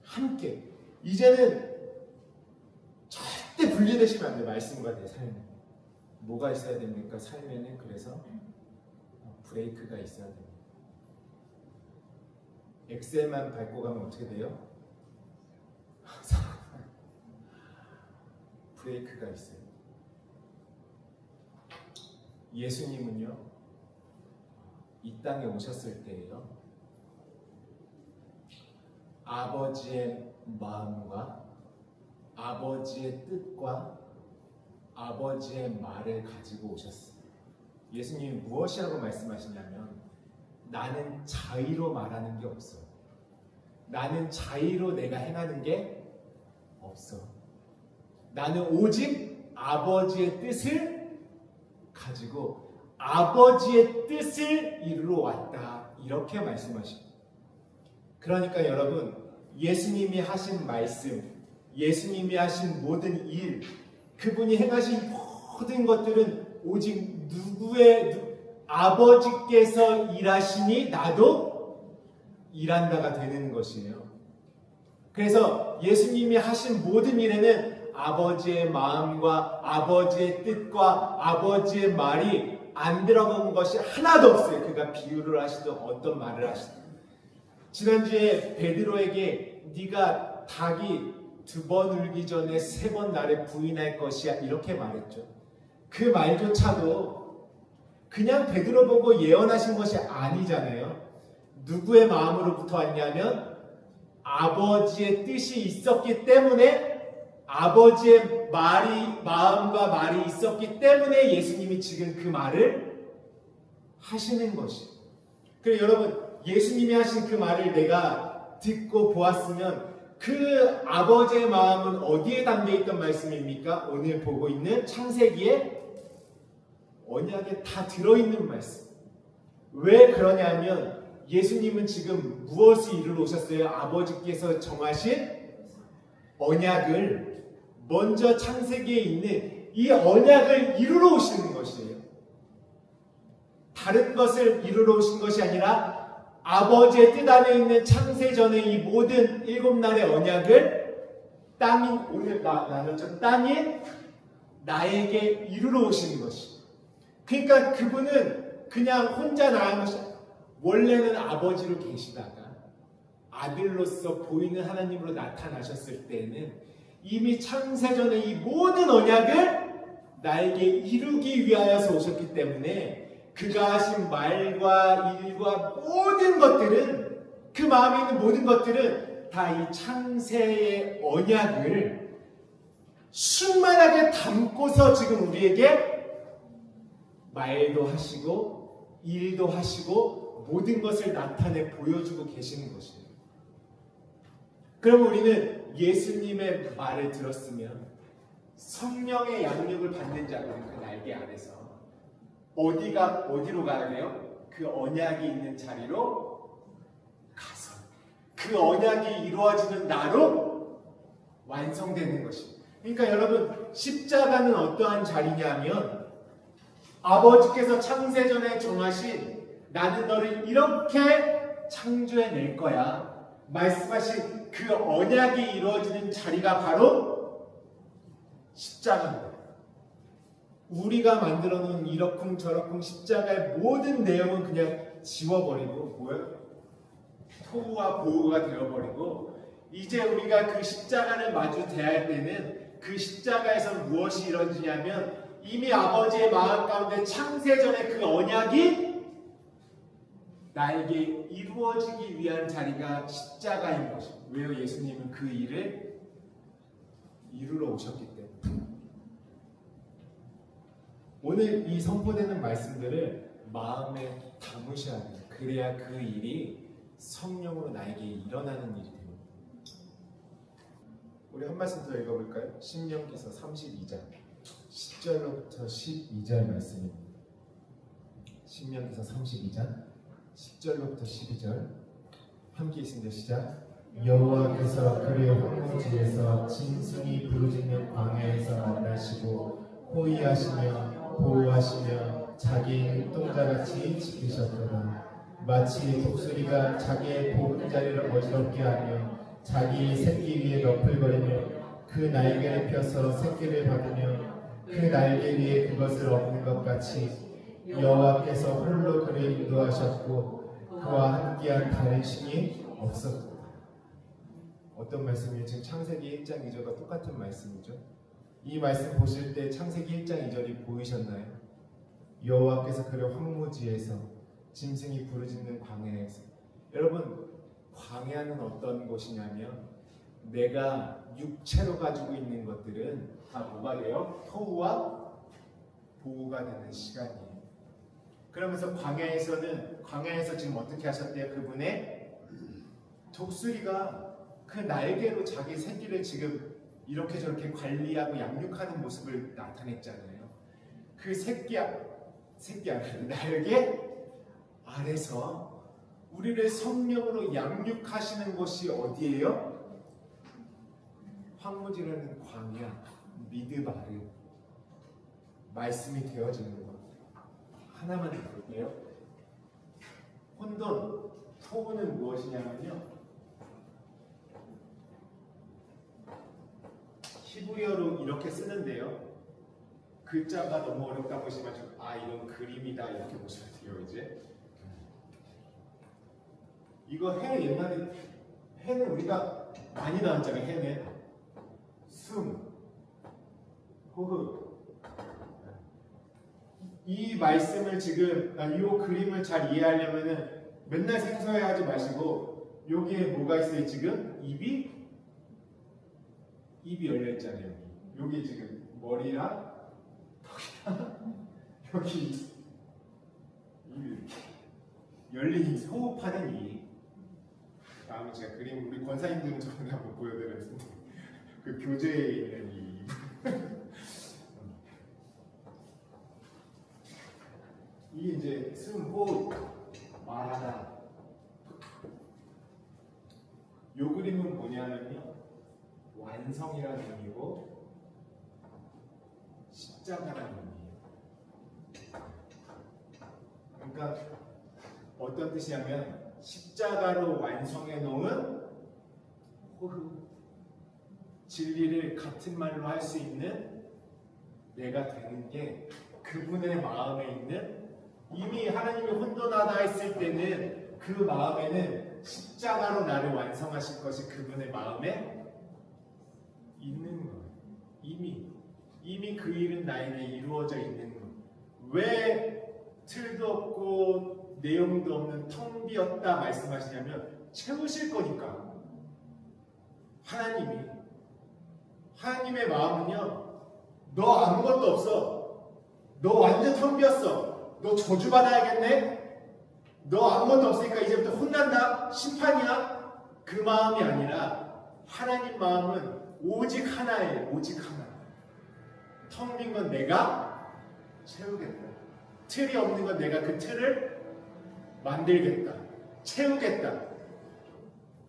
함께. 이제는 절대 분리되시면 안 돼요. 말씀과 내 삶에. 뭐가 있어야 됩니까? 삶에는 그래서 브레이크가 있어야 됩니다. 엑셀만 밟고 가면 어떻게 돼요? 브레이크가 있어요. 예수님은요, 이 땅에 오셨을 때예요, 아버지의 마음과 아버지의 뜻과 아버지의 말을 가지고 오셨어요. 예수님이 무엇이라고 말씀하시냐면, 나는 자의로 말하는 게 없어. 나는 자의로 내가 행하는 게 없어. 나는 오직 아버지의 뜻을 가지고 아버지의 뜻을 이루러 왔다. 이렇게 말씀하십니다. 그러니까 여러분, 예수님이 하신 말씀, 예수님이 하신 모든 일, 그분이 행하신 모든 것들은 오직 아버지께서 일하시니 나도 일한다가 되는 것이에요. 그래서 예수님이 하신 모든 일에는 아버지의 마음과 아버지의 뜻과 아버지의 말이 안 들어간 것이 하나도 없어요. 그가 비유를 하시든 어떤 말을 하시든. 지난주에 베드로에게 네가 닭이 2번 울기 전에 3번 나를 부인할 것이야 이렇게 말했죠. 그 말조차도 그냥 베드로 보고 예언하신 것이 아니잖아요. 누구의 마음으로부터 왔냐면 아버지의 뜻이 있었기 때문에 아버지의 마음과 말이 있었기 때문에 예수님이 지금 그 말을 하시는 것이에요. 그래서 여러분 예수님이 하신 그 말을 내가 듣고 보았으면 그 아버지의 마음은 어디에 담겨있던 말씀입니까? 오늘 보고 있는 창세기에 언약에 다 들어있는 말씀. 왜 그러냐면 예수님은 지금 무엇을 이루러 오셨어요? 아버지께서 정하신 언약을 먼저 창세기에 있는 이 언약을 이루러 오시는 것이에요. 다른 것을 이루러 오신 것이 아니라 아버지의 뜻 안에 있는 창세전의 이 모든 7날의 언약을 땅인 오늘 나눴죠. 땅인 나에게 이루러 오시는 것이. 그러니까 그분은 그냥 혼자 나간 것이 원래는 아버지로 계시다가 아들로서 보이는 하나님으로 나타나셨을 때는 이미 창세전의 이 모든 언약을 나에게 이루기 위하여서 오셨기 때문에 그가 하신 말과 일과 모든 것들은 그 마음에 있는 모든 것들은 다 이 창세의 언약을 충만하게 담고서 지금 우리에게 말도 하시고 일도 하시고 모든 것을 나타내 보여주고 계시는 것이에요. 그럼 우리는 예수님의 말을 들었으면 성령의 양육을 받는 자들은 그 날개 안에서 어디로 가야 돼요? 그 언약이 있는 자리로 가서 그 언약이 이루어지는 나로 완성되는 것입니다. 그러니까 여러분 십자가는 어떠한 자리냐면 아버지께서 창세전에 정하신 나는 너를 이렇게 창조해낼 거야 말씀하신 그 언약이 이루어지는 자리가 바로 십자가입니다. 우리가 만들어 놓은 이러쿵저러쿵 십자가의 모든 내용은 그냥 지워버리고 뭐예요? 토후와 보후가 되어버리고 이제 우리가 그 십자가를 마주 대할 때는 그 십자가에서 무엇이 이루어지냐면 이미 아버지의 마음 가운데 창세전의 그 언약이 나에게 이루어지기 위한 자리가 십자가인 것입니다. 왜요? 예수님은 그 일을 이루러 오셨기 때문에. 오늘 이 선포되는 말씀들을 마음에 담으셔야 돼요. 그래야 그 일이 성령으로 나에게 일어나는 일이 됩니다. 우리 한 말씀 더 읽어볼까요? 신명기서 32장 10절로부터 12절 말씀입니다. 신명기서 32장 10절로부터 12절 함께 있습니다. 시작. 여호와께서 그의 황무지에서 짐승이 부르짖는 광야에서 만나시고 호위하시며 보호하시며 자기 눈동자같이 지키셨도다. 마치 독수리가 자기의 보금자리를 어지럽게 하며 자기 새끼 위에 너풀거리며 그 날개를 펴서 새끼를 받으며 그 날개 위에 그것을 얻는 것 같이 여호와께서 홀로 그를 인도하셨고 그와 함께한 다른 신이 없었다. 어떤 말씀이에요? 지금 창세기 1장 2절과 똑같은 말씀이죠. 이 말씀 보실 때 창세기 1장 2절이 보이셨나요? 여호와께서 그를 황무지에서 짐승이 부르짖는 광야에서. 여러분 광야는 어떤 곳이냐면 내가 육체로 가지고 있는 것들은 다 뭐가 돼요? 토후와 보호가 되는 시간이에요. 그러면서 광야에서 지금 어떻게 하셨대요? 그분의 독수리가 그 날개로 자기 새끼를 지금 이렇게 저렇게 관리하고 양육하는 모습을 나타냈잖아요. 그 날개 아래서 우리를 성령으로 양육하시는 곳이 어디예요? 황무지라는 광야, 미드바르 말씀이 되어지는 것. 하나만 볼게요. 혼돈, 토부는 무엇이냐면요, 히브리어로 이렇게 쓰는데요. 글자가 너무 어렵다 보시면 이건 그림이다 이렇게 보시면 돼요. 이제 이거 해, 옛날에 해는 우리가 많이 나왔잖아요. 해는 숨, 호흡. 이 말씀을 지금 이 그림을 잘 이해하려면은 맨날 생소해하지 마시고 여기에 뭐가 있어요? 지금 입이 열려 있잖아요. 여기 지금 머리랑 턱이랑 여기 입이 이렇게 열린 호흡하는 이. 다음에 제가 그림 우리 권사님들은 저번에 한번 보여드렸는데 그 교재에 있는 이. 이게 이제 숨, 호흡, 말하다. 요 그림은 뭐냐면요, 완성이라는 의미고 십자가라는 의미예요. 그러니까 어떤 뜻이냐면 십자가로 완성해 놓은 호흡, 진리를 같은 말로 할 수 있는 내가 되는 게 그분의 마음에 있는, 이미 하나님이 혼돈하다 했을 때는 그 마음에는 십자가로 나를 완성하실 것이 그분의 마음에 있는 거예요. 이미 그 일은 나에게 이루어져 있는 거예요. 왜 틀도 없고 내용도 없는 텅 비었다 말씀하시냐면 채우실 거니까. 하나님의 마음은요, 너 아무것도 없어, 너 완전 텅 비었어, 너 저주받아야겠네, 너 아무것도 없으니까 이제부터 혼난다, 심판이야, 그 마음이 아니라 하나님 마음은 오직 하나예요. 오직 하나. 텅 빈 건 내가 채우겠다. 틀이 없는 건 내가 그 틀을 만들겠다, 채우겠다.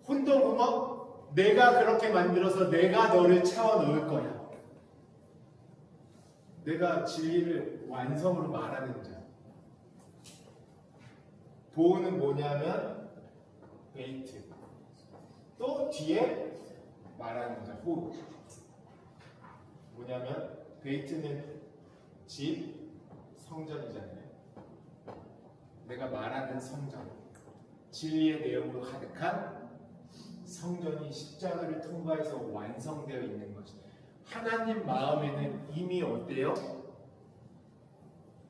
혼돈구멍 내가 그렇게 만들어서 내가 너를 채워 넣을 거야. 내가 진리를 완성으로 말하는 자. 도우는 뭐냐면 베이트. 또 뒤에 말하는 자, 호흡. 뭐냐면 베이트는 집, 성전이잖아요. 내가 말하는 성전, 진리의 내용으로 가득한 성전이 십자가를 통과해서 완성되어 있는 것이, 하나님 마음에는 이미 어때요?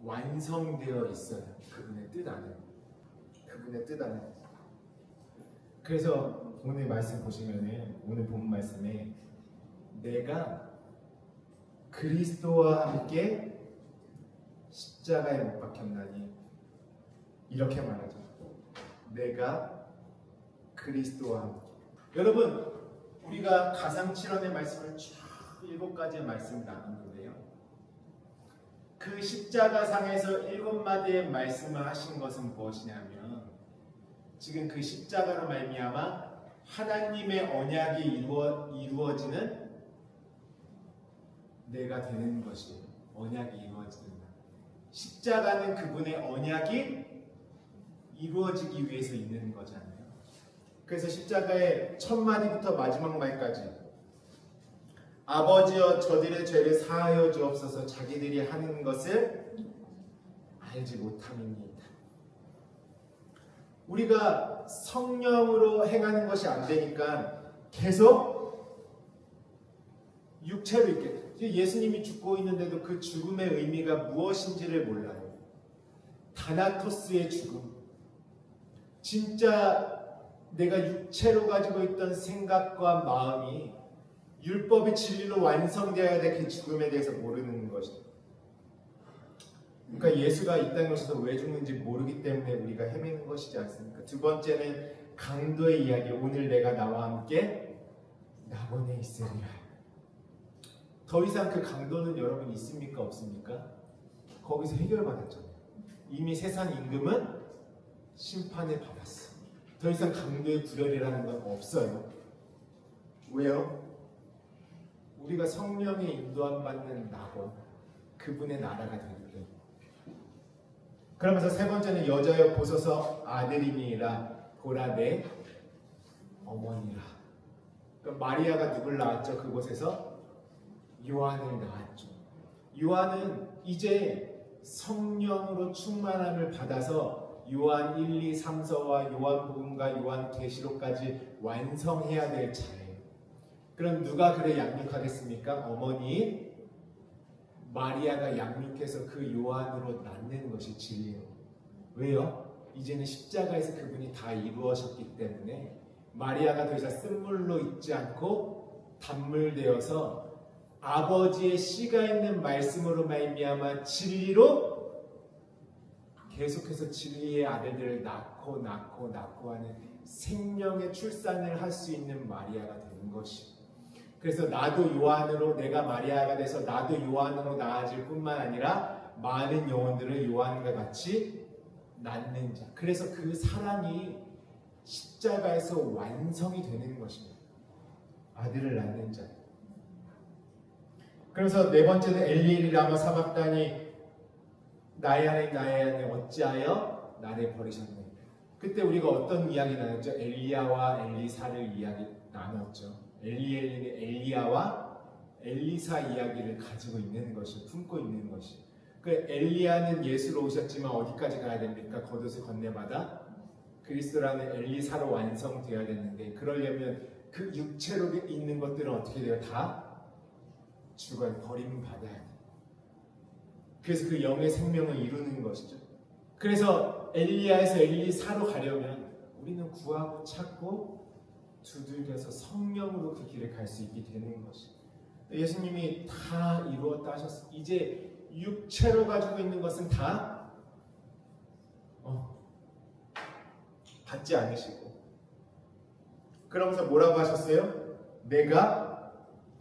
완성되어 있어요. 그분의 뜻 안에. 그분의 뜻 안에. 그래서 오늘 말씀 보시면은, 오늘 본 말씀에 내가 그리스도와 함께 십자가에 못 박혔나니, 이렇게 말하죠. 내가 그리스도와 함께. 여러분, 우리가 가상칠언의 말씀을 쭉 7가지의 말씀을 나누는데요, 그 십자가상에서 7마디의 말씀을 하신 것은 무엇이냐면, 지금 그 십자가로 말미암아 하나님의 언약이 이루어지는 내가 되는 것이, 언약이 이루어지는 날. 십자가는 그분의 언약이 이루어지기 위해서 있는 거잖아요. 그래서 십자가의 첫 마디부터 마지막 말까지, 아버지여 저들의 죄를 사하여 주옵소서, 자기들이 하는 것을 알지 못함이니이다. 우리가 성령으로 행하는 것이 안 되니까 계속 육체로 있게, 예수님이 죽고 있는데도 그 죽음의 의미가 무엇인지를 몰라요. 다나토스의 죽음. 진짜 내가 육체로 가지고 있던 생각과 마음이 율법의 진리로 완성되어야 될 그 죽음에 대해서 모르는 것이죠. 그러니까 예수가 이 땅에 오셔서 왜 죽는지 모르기 때문에 우리가 헤매는 것이지 않습니까? 두 번째는 강도의 이야기. 오늘 내가 나와 함께 낙원에 있으리라. 더 이상 그 강도는 여러분 있습니까? 없습니까? 거기서 해결받았잖아요. 이미 세상 임금은 심판을 받았어. 더 이상 강도의 구별이라는 건 없어요. 왜요? 우리가 성령의 인도함 받는 낙원, 그분의 나라가 되기 때문에. 그러면서 세 번째는 여자여 보소서 아들이니라. 보라 내 어머니라. 그러니까 마리아가 누굴 낳았죠? 그곳에서 요한을 낳았죠. 요한은 이제 성령으로 충만함을 받아서 요한 1, 2, 3서와 요한복음과 요한계시록까지 완성해야 될 차례예요. 그럼 누가 그를 양육하겠습니까? 어머니 마리아가 양육해서 그 요한으로 낳는 것이 진리예요. 왜요? 이제는 십자가에서 그분이 다 이루어졌기 때문에 마리아가 더 이상 쓴물로 있지 않고 단물되어서 아버지의 씨가 있는 말씀으로 말미암아 진리로 계속해서 진리의 아들들을 낳고 하는 생명의 출산을 할 수 있는 마리아가 되는 것이. 그래서 나도 요한으로 내가 마리아가 돼서 나도 요한으로 낳아질 뿐만 아니라 많은 영혼들을 요한과 같이 낳는 자. 그래서 그 사랑이 십자가에서 완성이 되는 것입니다. 아들을 낳는 자. 그래서 네 번째는 엘리 라마 사박다니 나의 하나님 어찌하여 나를 버리셨느냐. 그때 우리가 어떤 이야기 나눴죠? 엘리야와 엘리사를 이야기 나눴죠. 엘리는 엘리야와 엘리사 이야기를 가지고 있는 것이, 품고 있는 것이. 그 엘리야는 예수로 오셨지만 어디까지 가야 됩니까? 겉옷을 건네받아 그리스도라는 엘리사로 완성되어야 되는데, 그러려면 그 육체로 있는 것들은 어떻게 돼요? 다 죽어야, 버림받아야 돼. 그래서 그 영의 생명을 이루는 것이죠. 그래서 엘리야에서 엘리사로 가려면 우리는 구하고 찾고 두들겨서 성령으로 그 길을 갈 수 있게 되는 것이. 예수님이 다 이루었다 하셨어요. 이제 육체로 가지고 있는 것은 다 받지 않으시고, 그러면서 뭐라고 하셨어요? 내가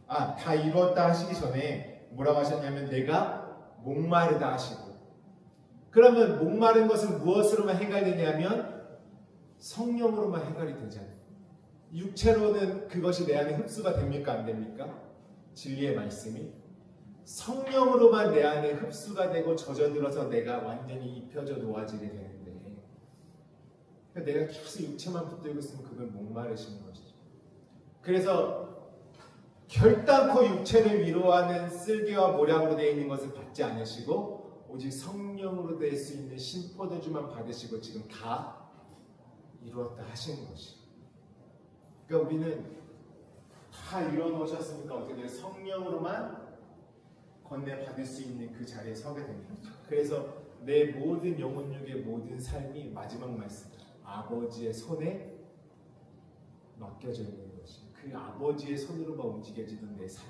다 이루었다 하시기 전에 뭐라고 하셨냐면 내가 목마르다 하시고. 그러면 목마른 것은 무엇으로만 해결되냐면 성령으로만 해결이 되잖아요. 육체로는 그것이 내 안에 흡수가 됩니까? 안 됩니까? 진리의 말씀이 성령으로만 내 안에 흡수가 되고 젖어들어서 내가 완전히 입혀져 놓아지게 되는데, 내가 계속 육체만 붙들고 있으면 그건 목마르시는 것이죠. 그래서 결단코 육체를 위로하는 쓸개와 모략으로 되어 있는 것을 받지 않으시고 오직 성령으로 될 수 있는 신포도주만 받으시고 지금 다 이루었다 하시는 것이. 그러니까 우리는 다 이뤄놓으셨으니까 어떻게 돼요? 성령으로만 건네받을 수 있는 그 자리에 서게 됩니다. 그래서 내 모든 영혼육의 모든 삶이 마지막 말씀, 아버지의 손에 맡겨져 있는 것이, 그 아버지의 손으로만 움직여지는 내 삶.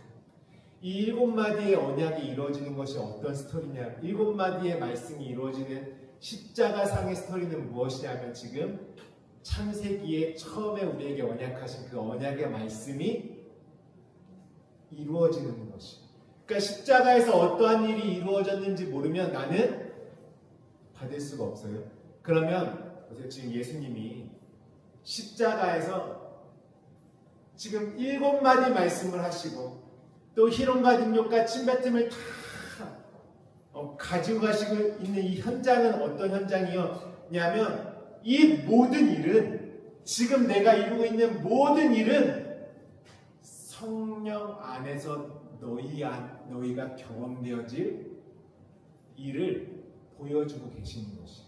이 7마디의 언약이 이루어지는 것이 어떤 스토리냐, 7마디의 말씀이 이루어지는 십자가상의 스토리는 무엇이냐면 지금 창세기에 처음에 우리에게 언약하신 그 언약의 말씀이 이루어지는 것이. 그러니까 십자가에서 어떠한 일이 이루어졌는지 모르면 나는 받을 수가 없어요. 그러면 보세요. 지금 예수님이 십자가에서 지금 7마디 말씀을 하시고 또 희롱과 능욕과 침뱉음을 다 가지고 가시고 있는 이 현장은 어떤 현장이냐면 이 모든 일은, 지금 내가 이루고 있는 모든 일은 성령 안에서 너희가 경험되어질 일을 보여주고 계시는 것이.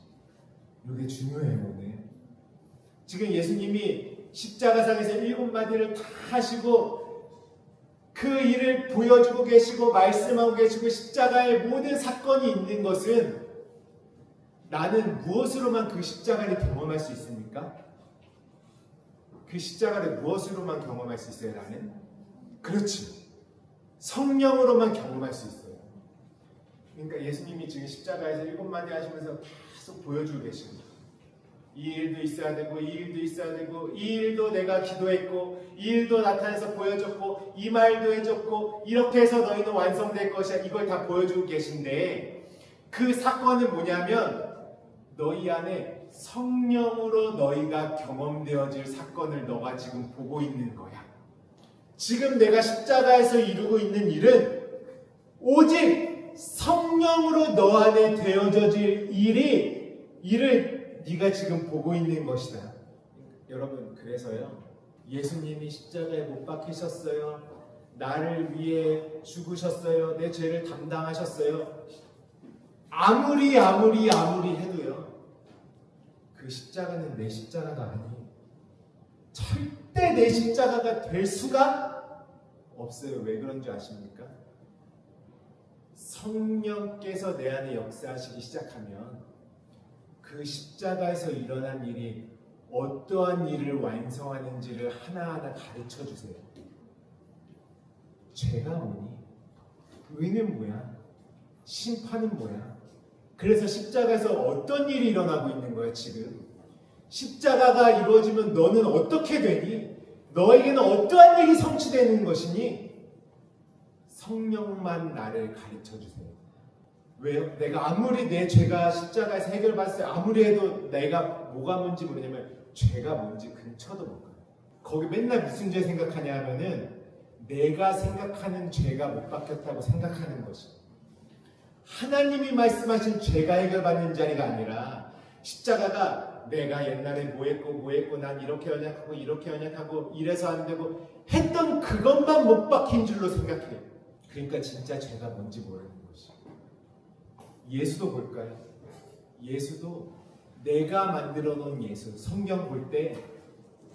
이게 중요해요. 오늘 지금 예수님이 십자가상에서 7마디를 다 하시고 그 일을 보여주고 계시고 말씀하고 계시고 십자가의 모든 사건이 있는 것은 나는 무엇으로만 그 십자가를 경험할 수 있습니까? 그 십자가를 무엇으로만 경험할 수 있어요? 나는? 그렇지, 성령으로만 경험할 수 있어요. 그러니까 예수님이 지금 십자가에서 7마디 하시면서 계속 보여주고 계십니다. 이 일도 있어야 되고 이 일도 있어야 되고 이 일도 내가 기도했고 이 일도 나타내서 보여줬고 이 말도 해줬고 이렇게 해서 너희는 완성될 것이야. 이걸 다 보여주고 계신데 그 사건은 뭐냐면 너희 안에 성령으로 너희가 경험되어질 사건을 너가 지금 보고 있는 거야. 지금 내가 십자가에서 이루고 있는 일은 오직 성령으로 너 안에 되어질 일을 네가 지금 보고 있는 것이다. 여러분, 그래서요, 예수님이 십자가에 못 박히셨어요. 나를 위해 죽으셨어요. 내 죄를 담당하셨어요. 아무리 해도요, 그 십자가는 내 십자가가 아니에요. 절대 내 십자가가 될 수가 없어요. 왜 그런지 아십니까? 성령께서 내 안에 역사하시기 시작하면 그 십자가에서 일어난 일이 어떠한 일을 완성하는지를 하나하나 가르쳐 주세요. 죄가 뭐니? 의는 뭐야? 심판은 뭐야? 그래서 십자가에서 어떤 일이 일어나고 있는 거야 지금? 십자가가 이루어지면 너는 어떻게 되니? 너에게는 어떠한 일이 성취되는 것이니? 성령만 나를 가르쳐 주세요. 왜요? 내가 아무리 내 죄가 십자가에서 해결받았어요. 아무리 해도 내가 뭐가 뭔지 모르냐면 죄가 뭔지 근처도 못 가요. 거기 맨날 무슨 죄 생각하냐 하면은 내가 생각하는 죄가 못 박혔다고 생각하는 것이. 하나님이 말씀하신 죄가 해결받는 자리가 아니라 십자가가 내가 옛날에 뭐 했고 난 이렇게 연약하고 이래서 안 되고 했던 그것만 못 박힌 줄로 생각해요. 그러니까 진짜 죄가 뭔지 모르는 것이. 예수도 볼까요? 예수도 내가 만들어 놓은 예수, 성경 볼 때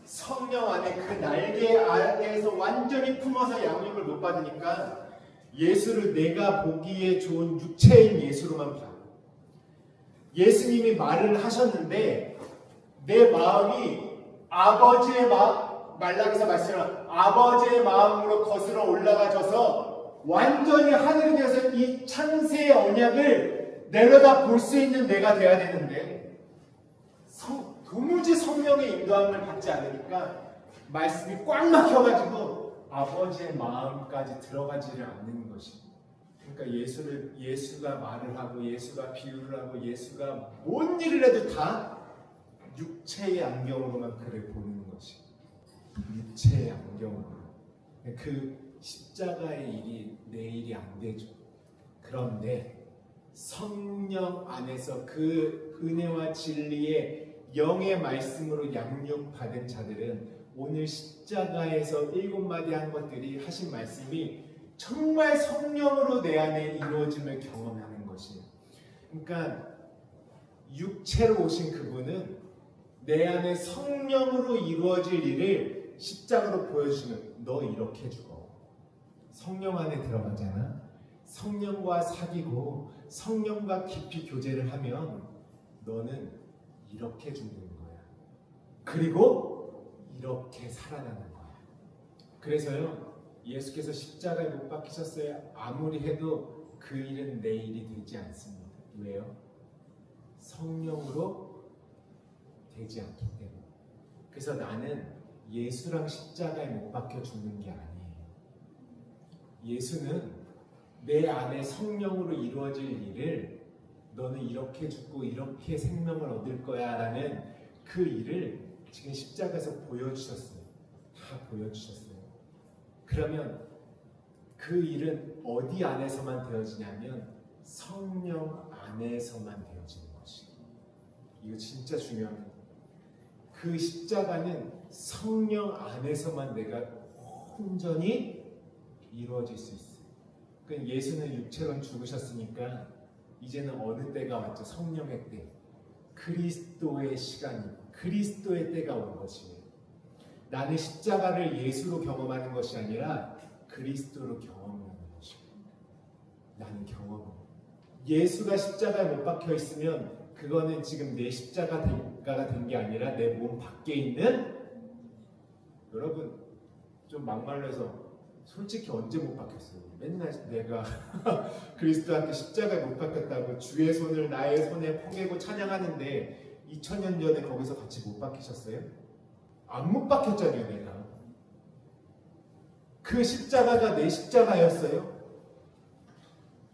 성령 안에 그 날개 아래에서 완전히 품어서 양육을 못 받으니까 예수를 내가 보기에 좋은 육체인 예수로만 봐요. 예수님이 말을 하셨는데 내 마음이 아버지의 마음, 말라기서 말씀하는 아버지의 마음으로 거슬러 올라가져서 완전히 하늘에 대해서 이 창세의 언약을 내려다 볼 수 있는 내가 돼야 되는데 도무지 성령의 인도함을 받지 않으니까 말씀이 꽉 막혀가지고 아버지의 마음까지 들어가지를 않는 것이. 그러니까 예수가 말을 하고 예수가 비유를 하고 예수가 뭔 일을 해도 다 육체의 안경으로만 그를 보는 것이. 육체의 안경으로. 그 십자가의 일이 내 일이 안 되죠. 그런데 성령 안에서 그 은혜와 진리의 영의 말씀으로 양육받은 자들은 오늘 십자가에서 7마디 한 것들이 하신 말씀이 정말 성령으로 내 안에 이루어짐을 경험하는 것이에요. 그러니까 육체로 오신 그분은 내 안에 성령으로 이루어질 일을 십자가로 보여주시면 너 이렇게 죽어. 성령 안에 들어가잖아. 성령과 사귀고 성령과 깊이 교제를 하면 너는 이렇게 죽는 거야. 그리고 이렇게 살아나는 거야. 그래서요, 예수께서 십자가에 못 박히셨어요. 아무리 해도 그 일은 내 일이 되지 않습니다. 왜요? 성령으로 되지 않기 때문에. 그래서 나는 예수랑 십자가에 못 박혀 죽는 게 아니에요. 예수는 내 안에 성령으로 이루어질 일을 너는 이렇게 죽고 이렇게 생명을 얻을 거야 라는 그 일을 지금 십자가에서 보여주셨어요. 다 보여주셨어요. 그러면 그 일은 어디 안에서만 되어지냐면 성령 안에서만 되어지는 것이에요. 이거 진짜 중요합니다. 그 십자가는 성령 안에서만 내가 온전히 이루어질 수 있어요. 그러니까 예수는 육체로 죽으셨으니까 이제는 어느 때가 왔죠? 성령의 때. 그리스도의 시간이, 그리스도의 때가 온 것이에요. 나는 십자가를 예수로 경험하는 것이 아니라 그리스도로 경험하는 것이에요. 나는 경험을. 예수가 십자가에 못 박혀 있으면 그거는 지금 내 십자가가 된 게 아니라 내 몸 밖에 있는, 여러분 좀 막말로 해서 솔직히 언제 못 박혔어요? 맨날 내가 그리스도한테 십자가에 못 박혔다고 주의 손을 나의 손에 포개고 찬양하는데 2000년 전에 거기서 같이 못 박히셨어요? 안 못 박혔잖아요. 내가 그 십자가가 내 십자가였어요?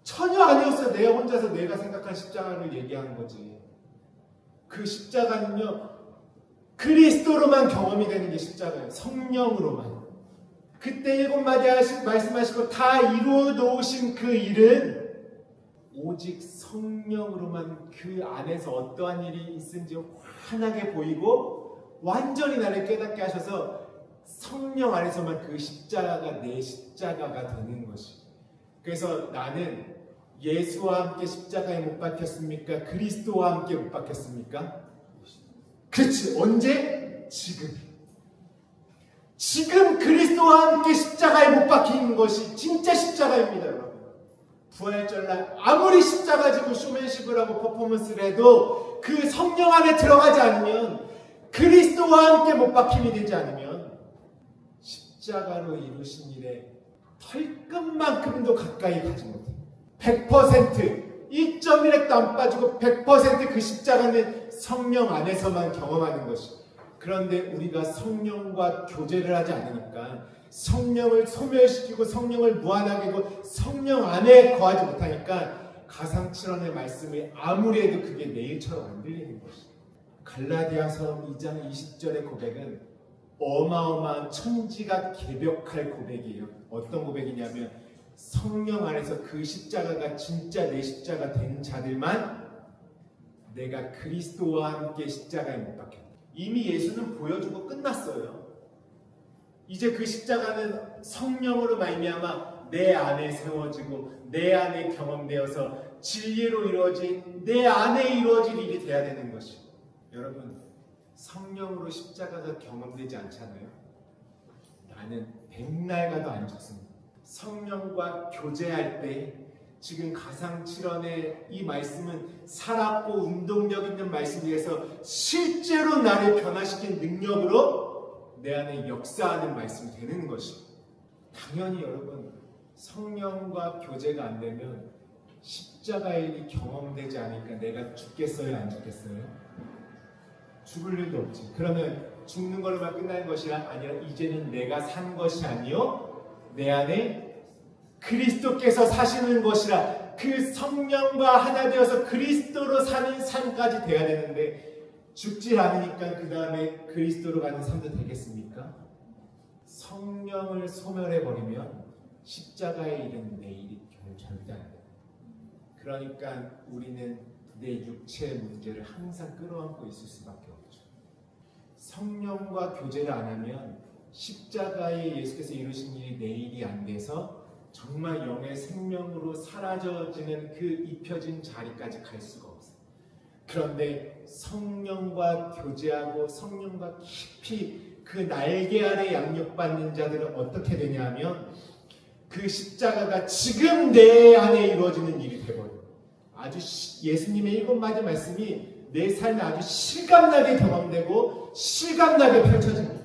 전혀 아니었어요. 내가 혼자서 내가 생각한 십자가를 얘기하는 거지. 그 십자가는요, 그리스도로만 경험이 되는 게 십자가예요. 성령으로만. 그때 7마디 말씀하시고 다 이루어 놓으신 그 일은 오직 성령으로만 그 안에서 어떠한 일이 있은지 환하게 보이고 완전히 나를 깨닫게 하셔서 성령 안에서만 그 십자가가 내 십자가가 되는 것이. 그래서 나는 예수와 함께 십자가에 못 박혔습니까? 그리스도와 함께 못 박혔습니까? 그렇지. 언제? 지금 그리스도와 함께 십자가에 못 박히는 것이 진짜 십자가입니다, 여러분. 부활절날 아무리 십자가 지고 쇼맨십을 하고 퍼포먼스를 해도 그 성령 안에 들어가지 않으면, 그리스도와 함께 못 박힘이 되지 않으면 십자가로 이루신 일에 털끝만큼도 가까이 가지 못해요. 100% 1.1핵도 안 빠지고 100% 그 십자가는 성령 안에서만 경험하는 것이. 그런데 우리가 성령과 교제를 하지 않으니까, 성령을 소멸시키고 성령을 무한하게 하고 성령 안에 거하지 못하니까 가상칠언의 말씀이 아무리 해도 그게 내 일처럼 안 들리는 것이. 갈라디아서 2장 20절의 고백은 어마어마한 천지가 개벽할 고백이에요. 어떤 고백이냐면, 성령 안에서 그 십자가가 진짜 내 십자가 된 자들만 내가 그리스도와 함께 십자가에 못 박혔다. 이미 예수는 보여주고 끝났어요. 이제 그 십자가는 성령으로 말미암아 내 안에 세워지고 내 안에 경험되어서 진리로 이루어진, 내 안에 이루어질 일이 돼야 되는 것이. 여러분, 성령으로 십자가가 경험되지 않잖아요. 나는 백날 가도 안 죽습니다. 성령과 교제할 때, 지금 가상칠언의 이 말씀은 살았고 운동력 있는 말씀이라서 실제로 나를 변화시킨 능력으로 내 안에 역사하는 말씀이 되는 것이. 당연히 여러분, 성령과 교제가 안 되면 십자가의 일이 경험되지 않으니까 내가 죽겠어요, 안 죽겠어요? 죽을 일도 없지. 그러면 죽는 걸로만 끝나는 것이 아니라 이제는 내가 산 것이 아니요 내 안에 그리스도께서 사시는 것이라. 그 성령과 하나 되어서 그리스도로 사는 삶까지 돼야 되는데, 죽지 않으니까 그 다음에 그리스도로 가는 삶도 되겠습니까? 성령을 소멸해버리면 십자가의 일은 내 일이 절대 안 돼요. 그러니까 우리는 내 육체의 문제를 항상 끌어안고 있을 수밖에 없죠. 성령과 교제를 안 하면 십자가에 예수께서 이루신 일이 내 일이 안 돼서 정말 영의 생명으로 사라져지는 그 입혀진 자리까지 갈 수가 없어요. 그런데 성령과 교제하고 성령과 깊이 그 날개 아래 양육받는 자들은 어떻게 되냐면, 그 십자가가 지금 내 안에 이루어지는 일이 되거든요. 아주 예수님의 7마디 말씀이 내 삶에 아주 실감나게 경험되고 실감나게 펼쳐집니다.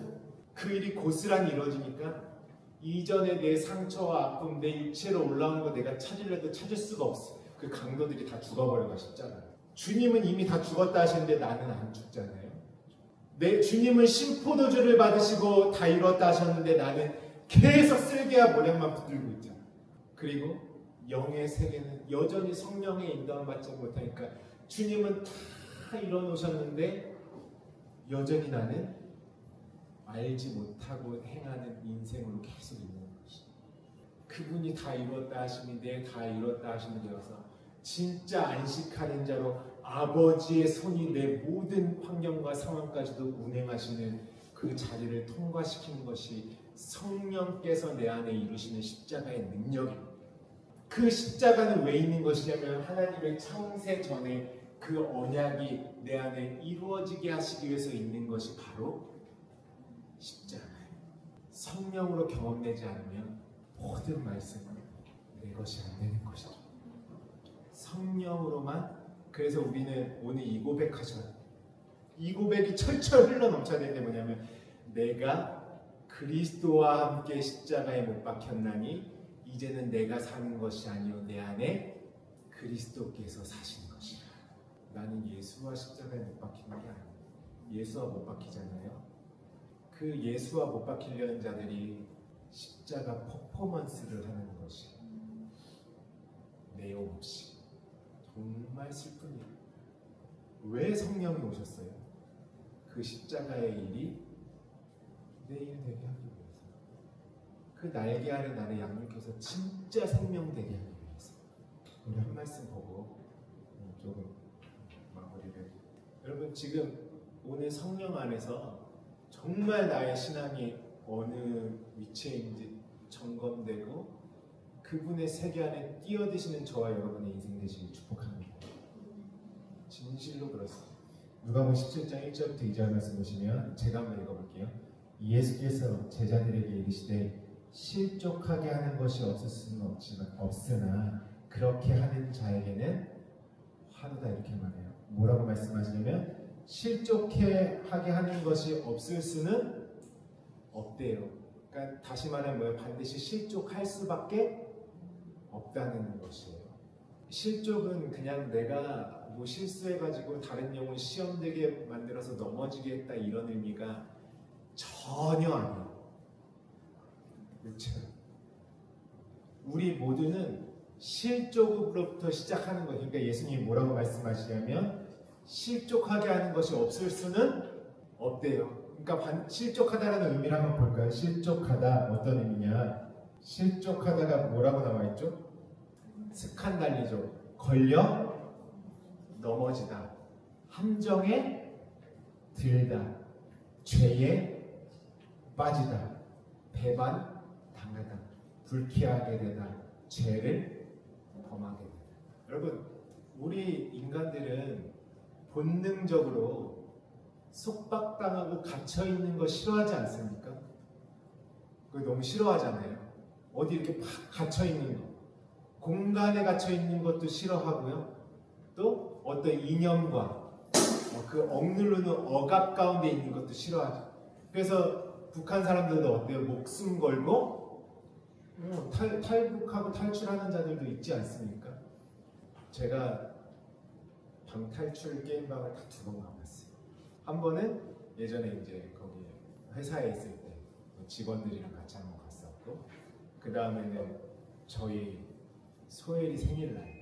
그 일이 고스란히 이루어지니까 이전에 내 상처와 아픔, 내 육체로 올라온 거 내가 찾으려도 찾을 수가 없어. 그 강도들이 다 죽어버려 가셨잖아요. 주님은 이미 다 죽었다 하시는데 나는 안 죽잖아요. 내 주님은 신포도주를 받으시고 다 이뤘다 하셨는데 나는 계속 쓸개와 모략만 붙들고 있잖아. 그리고 영의 세계는 여전히 성령의 인도함 받지 못하니까 주님은 다 이뤄놓으셨는데 여전히 나는 알지 못하고 행하는 인생으로 계속 있는 것이. 그분이 다 이뤘다 하시니 내 다 이뤘다 하시는 데여서 진짜 안식하는 자로 아버지의 손이 내 모든 환경과 상황까지도 운행하시는 그 자리를 통과시키는 것이 성령께서 내 안에 이루시는 십자가의 능력입니다. 그 십자가는 왜 있는 것이냐면, 하나님의 창세 전에 그 언약이 내 안에 이루어지게 하시기 위해서 있는 것이 바로 십자가예요. 성령으로 경험되지 않으면 모든 말씀은 내 것이 안 되는 것이죠. 성령으로만. 그래서 우리는 오늘 이 고백하셔야 돼요. 이 고백이 철철 흘러 넘쳐야 되는데 뭐냐면, 내가 그리스도와 함께 십자가에 못 박혔나니 이제는 내가 사는 것이 아니요 내 안에 그리스도께서 사시는 것이라. 나는 예수와 십자가에 못 박히는 게 아니에요. 예수와 못 박히잖아요. 그 예수와 못 박히려는 자들이 십자가 퍼포먼스를 하는 것이 내용 없이 정말 슬픈 일. 왜 성령이 오셨어요? 그 십자가의 일이 내 일 되게 하기 위해서. 그 날개 아래 나를 양육해서 진짜 생명 되게 하기 위해서. 우리 한 말씀 보고 조금 마무리를. 여러분, 지금 오늘 성령 안에서 정말 나의 신앙이 어느 위치에인지 점검되고 그분의 세계 안에 뛰어드시는 저와 여러분의 인생 되시길 축복합니다. 진실로 그렇습니다. 누가복음 17장 1절부터 2절 말씀 보시면 제가 한번 읽어볼게요. 예수께서 제자들에게 이르시되 실족하게 하는 것이 없을 수는 없으나 그렇게 하는 자에게는 화도다 이렇게 말해요. 뭐라고 말씀하시냐면 실족하게 하는 것이 없을 수는 없대요. 그러니까 다시 말하면 뭐예요? 반드시 실족할 수밖에 없다는 것이에요. 실족은 그냥 내가 뭐 실수해가지고 다른 영혼 시험되게 만들어서 넘어지게 했다 이런 의미가 전혀 아니에요. 그렇죠? 우리 모두는 실족으로부터 시작하는 거예요. 그러니까 예수님이 뭐라고 말씀하시냐면 실족하게 하는 것이 없을 수는 없대요. 그러니까 실족하다라는 의미를 한번 볼까요? 실족하다 어떤 의미냐? 실족하다가 뭐라고 나와 있죠? 스칸달리죠. 걸려 넘어지다, 함정에 들다, 죄에 빠지다, 배반 당하다, 불쾌하게 되다, 죄를 범하게 되다. 여러분, 우리 인간들은 본능적으로 속박당하고 갇혀있는 거 싫어하지 않습니까? 그거 너무 싫어하잖아요. 어디 이렇게 팍 갇혀있는 거, 공간에 갇혀있는 것도 싫어하고요. 또 어떤 이념과 그 억누르는 억압 가운데 있는 것도 싫어하죠. 그래서 북한 사람들도 어때요? 목숨 걸고 탈북하고 탈출하는 자들도 있지 않습니까? 제가 방탈출 게임방을 다 2번 가봤어요. 한 번은 예전에 이제 거기 회사에 있을 때 직원들이랑 같이 한번 갔었고, 그 다음에는 저희 소엘이 생일날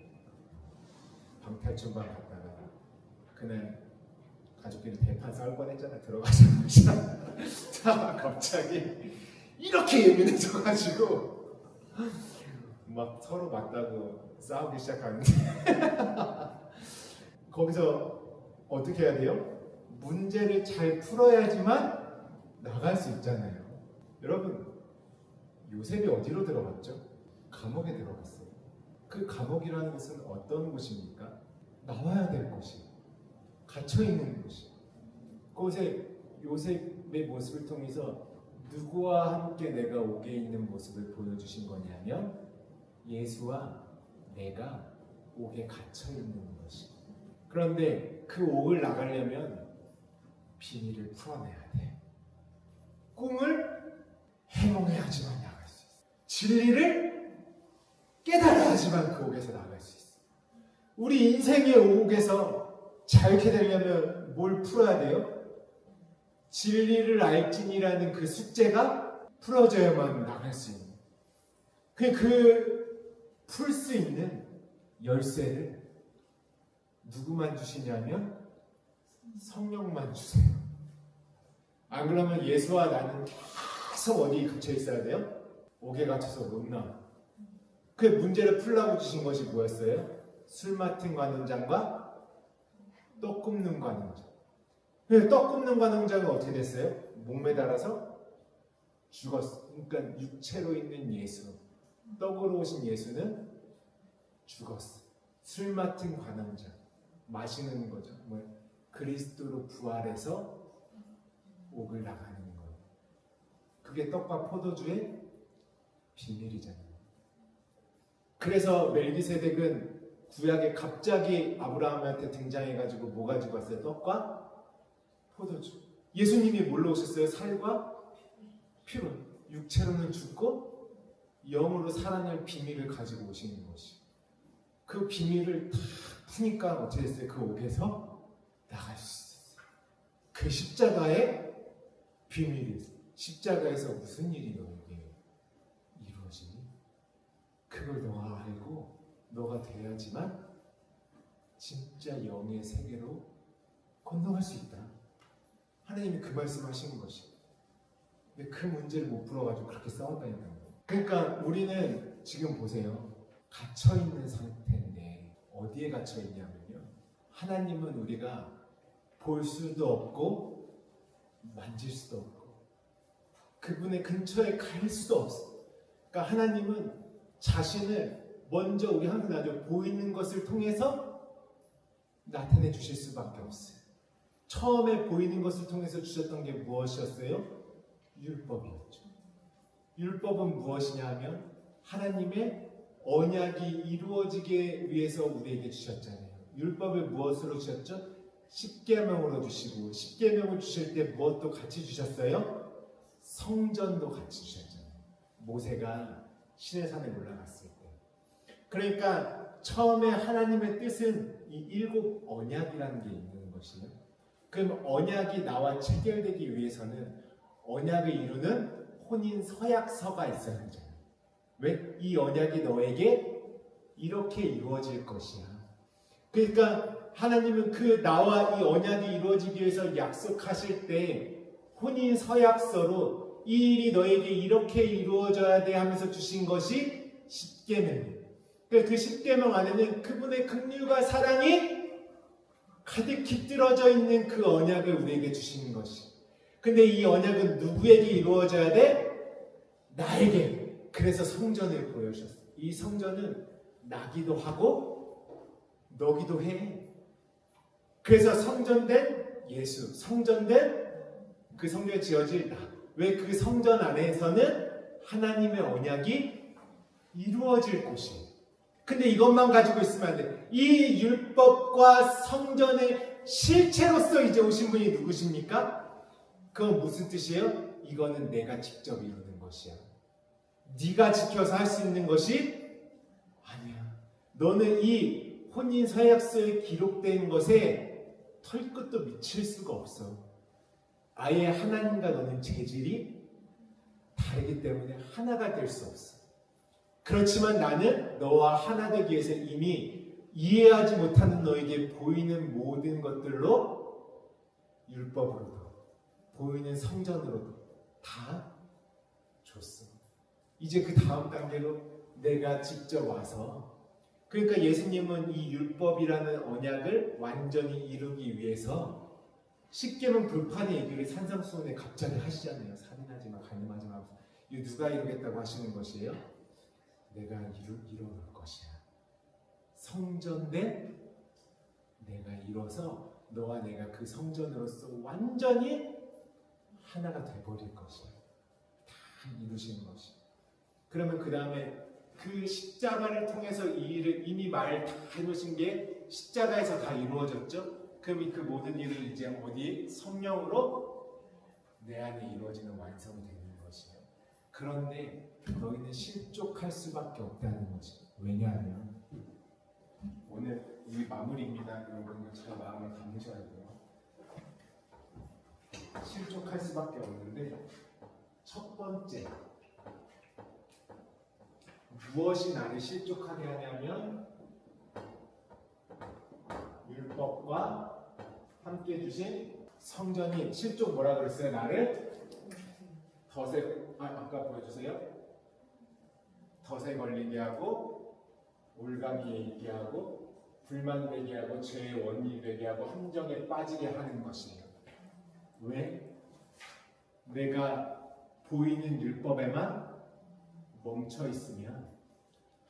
방탈출방 갔다가 그날 가족끼리 대판 싸울 뻔했잖아. 들어가자마자 갑자기 이렇게 예민해져가지고 막 서로 맞다고 싸우기 시작하는데 거기서 어떻게 해야 돼요? 문제를 잘 풀어야지만 나갈 수 있잖아요. 여러분, 요셉이 어디로 들어갔죠? 감옥에 들어갔어요. 그 감옥이라는 것은 어떤 곳입니까? 나와야 될 곳이에요. 갇혀있는 곳이. 그곳에 요셉의 모습을 통해서 누구와 함께 내가 옥에 있는 모습을 보여주신 거냐면 예수와 내가 옥에 갇혀있는 것이. 그런데 그 옥을 나가려면 비밀을 풀어내야 돼. 꿈을 해몽해야지만 나갈 수 있어. 진리를 깨달아야지만 그 옥에서 나갈 수 있어. 우리 인생의 옥에서 잘 되려면 뭘 풀어야 돼요? 진리를 알진이라는 그 숙제가 풀어져야만 나갈 수 있는. 풀 수 있는 열쇠를 누구만 주시냐면 성령만 주세요. 안 그러면 예수와 나는 계속 어디에 갇혀 있어야 돼요? 옥에 갇혀서 못 나와. 그 문제를 풀라고 주신 것이 뭐였어요? 술 맡은 관원장과 떡 굽는 관원장. 떡 굽는 관원장은 어떻게 됐어요? 목매달아서 죽었어. 그러니까 육체로 있는 예수, 떡으로 오신 예수는 죽었어. 술 맡은 관원장, 마시는 거죠. 그리스도로 부활해서 옥을 나가는 거예요. 그게 떡과 포도주의 비밀이잖아요. 그래서 멜기세덱은 구약에 갑자기 아브라함한테 등장해가지고 뭐 가지고 왔어요? 떡과 포도주. 예수님이 뭘로 오셨어요? 살과 피로. 육체로는 죽고 영으로 살아날 비밀을 가지고 오시는 것이. 그 비밀을 다 푸니까 어떻게 됐어요? 그 옥에서 나갈 수 있었어요. 그 십자가의 비밀이 있어요. 십자가에서 무슨 일이 너에게 이루어지니? 그걸 너가 알고 너가 돼야지만 진짜 영의 세계로 건너갈 수 있다. 하나님이 그 말씀하신 것이. 근데 그 문제를 못 풀어가지고 그렇게 싸웠다니까요. 그러니까 우리는 지금 보세요. 갇혀있는 상태인데 어디에 갇혀있냐면요. 하나님은 우리가 볼 수도 없고 만질 수도 없고 그분의 근처에 갈 수도 없어. 그러니까 하나님은 자신을 먼저 우리 항상 나죠. 보이는 것을 통해서 나타내 주실 수밖에 없어요. 처음에 보이는 것을 통해서 주셨던 게 무엇이었어요? 율법이었죠. 율법은 무엇이냐 하면 하나님의 언약이 이루어지게 위해서 우리에게 주셨잖아요. 율법을 무엇으로 주셨죠? 십계명으로 주시고 십계명을 주실 때 무엇도 같이 주셨어요? 성전도 같이 주셨잖아요. 모세가 시내산에 올라갔을 때. 그러니까 처음에 하나님의 뜻은 이 7 언약이라는 게 있는 것이에요. 그럼 언약이 나와 체결되기 위해서는 언약을 이루는 혼인 서약서가 있어야 하잖아요. 왜? 이 언약이 너에게 이렇게 이루어질 것이야. 그러니까 하나님은 그 나와 이 언약이 이루어지기 위해서 약속하실 때 혼인 서약서로 이 일이 너에게 이렇게 이루어져야 돼 하면서 주신 것이 십계명이에요. 그 십계명 안에는 그분의 긍휼과 사랑이 가득 깃들어져 있는 그 언약을 우리에게 주시는 것이. 근데 이 언약은 누구에게 이루어져야 돼? 나에게. 그래서 성전을 보여주셨어요. 이 성전은 나기도 하고 너기도 해. 그래서 성전된 예수, 성전된 그 성전에 지어질 나. 왜? 그 성전 안에서는 하나님의 언약이 이루어질 곳이에요. 근데 이것만 가지고 있으면 안 돼. 이 율법과 성전의 실체로서 이제 오신 분이 누구십니까? 그건 무슨 뜻이에요? 이거는 내가 직접 이루는 것이야. 네가 지켜서 할 수 있는 것이 아니야. 너는 이 혼인 서약서에 기록된 것에 털끝도 미칠 수가 없어. 아예 하나님과 너는 재질이 다르기 때문에 하나가 될 수 없어. 그렇지만 나는 너와 하나 되기 위해서 이미 이해하지 못하는 너에게 보이는 모든 것들로 율법으로도 보이는 성전으로도 다 줬어. 이제 그 다음 단계로 내가 직접 와서, 그러니까 예수님은 이 율법이라는 언약을 완전히 이루기 위해서 십계명 돌판의 얘기를 산상수훈에 갑자기 하시잖아요. 살인하지 마, 간음하지 마. 이 누가 이루겠다고 하시는 것이에요? 내가 이뤄놓을 것이야. 성전된 내가 이뤄서 너와 내가 그 성전으로서 완전히 하나가 돼버릴 것이야. 다 이루시는 것이야. 그러면 그 다음에 그 십자가를 통해서 이 일을 이미 말 다 해놓으신 게 십자가에서 다 이루어졌죠. 그럼 그 모든 일을 이제 어디? 성령으로 내 안에 이루어지는 완성이 되는 것이에요. 그런데 너희는 실족할 수밖에 없다는 것이에요. 왜냐하면 오늘 이 마무리입니다. 여러분 잘 마음에 담으셔야 돼요. 실족할 수밖에 없는데 첫 번째 무엇이 나를 실족하게 하냐면 율법과 함께 주신 성전이 실족 뭐라 그랬어요? 나를 아까 보여주세요. 덫에 걸리게 하고 올가미에 있게 하고 불만되게 하고 죄의 원인이 되게 하고 함정에 빠지게 하는 것이에요. 왜? 내가 보이는 율법에만 멈춰 있으면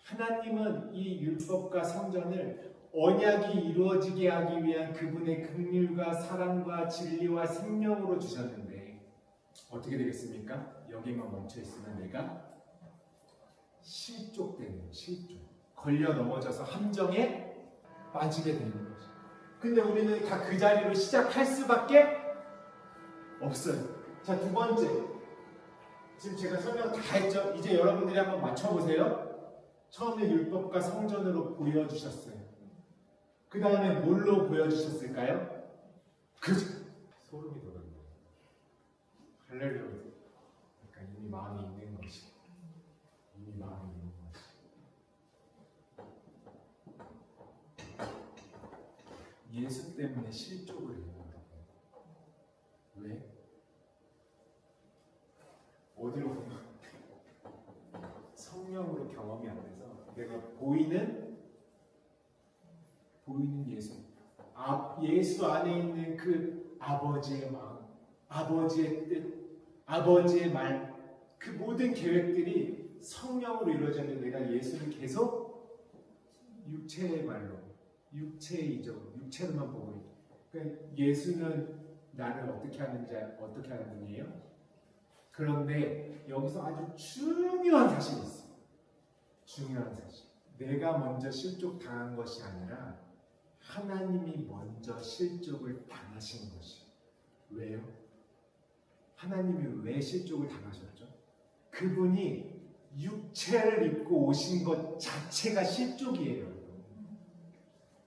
하나님은 이 율법과 성전을 언약이 이루어지게 하기 위한 그분의 긍휼과 사랑과 진리와 생명으로 주셨는데 어떻게 되겠습니까? 여기만 멈춰 있으면 내가 실족되는 거예요. 실족. 걸려 넘어져서 함정에 빠지게 되는 거죠. 근데 우리는 다 그 자리로 시작할 수밖에 없어요. 자, 두 번째. 지금 제가 설명 다 했죠? 이제 여러분들이 한번 맞춰보세요. 처음에 율법과 성전으로 보여주셨어요. 그 다음에 뭘로 보여주셨을까요? 소름이 돋았네요. 할렐루야. 그러니까 이미 마음이 있는 것이. 이미 마음이 있는 것이. 예수 때문에 실족을 해요. 왜? 어디로 보면 성령으로 경험이 안 돼서 내가 보이는 예수, 예수 안에 있는 그 아버지의 마음, 아버지의 뜻, 아버지의 말, 그 모든 계획들이 성령으로 이루어졌는데 내가 예수를 계속 육체의 말로, 육체의 이적으로, 육체로만 보고 있다. 그러니까 예수는 나를 어떻게 하는 분이에요? 그런데 여기서 아주 중요한 사실이 있어요. 중요한 사실. 내가 먼저 실족당한 것이 아니라 하나님이 먼저 실족을 당하신 것이에요. 왜요? 하나님이 왜 실족을 당하셨죠? 그분이 육체를 입고 오신 것 자체가 실족이에요.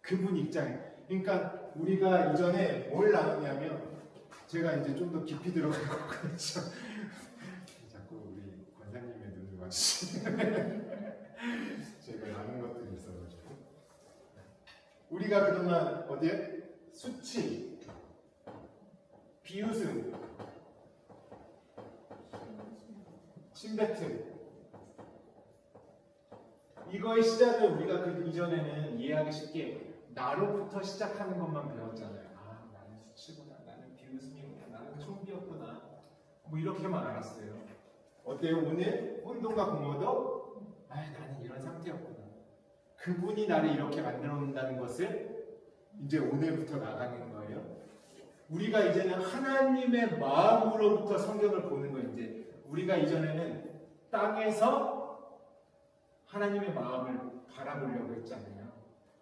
그분 입장에. 그러니까 우리가 이전에 뭘 나눴냐면 제가 이제 좀 더 깊이 들어갈 것 같죠. 자꾸 우리 권사님의 눈을 마주치는 제가 나눈 것들이 있어가지고 우리가 그동안 어디에? 수치, 비웃음, 침뱉음 이거의 시작을 우리가 그 이전에는 이해하기 쉽게 나로부터 시작하는 것만 배웠잖아요. 아, 나는 수치구나, 나는 비웃음이구나, 나는 총비였구나, 뭐 이렇게만 알았어요. 어때요? 오늘 혼돈과 공허도 나는 이런 상태였구나. 그분이 나를 이렇게 만들어 놓는다는 것을 이제 오늘부터 나가는 거예요. 우리가 이제는 하나님의 마음으로부터 성경을 보는 거예요. 이제 우리가 이전에는 땅에서 하나님의 마음을 바라보려고 했잖아요.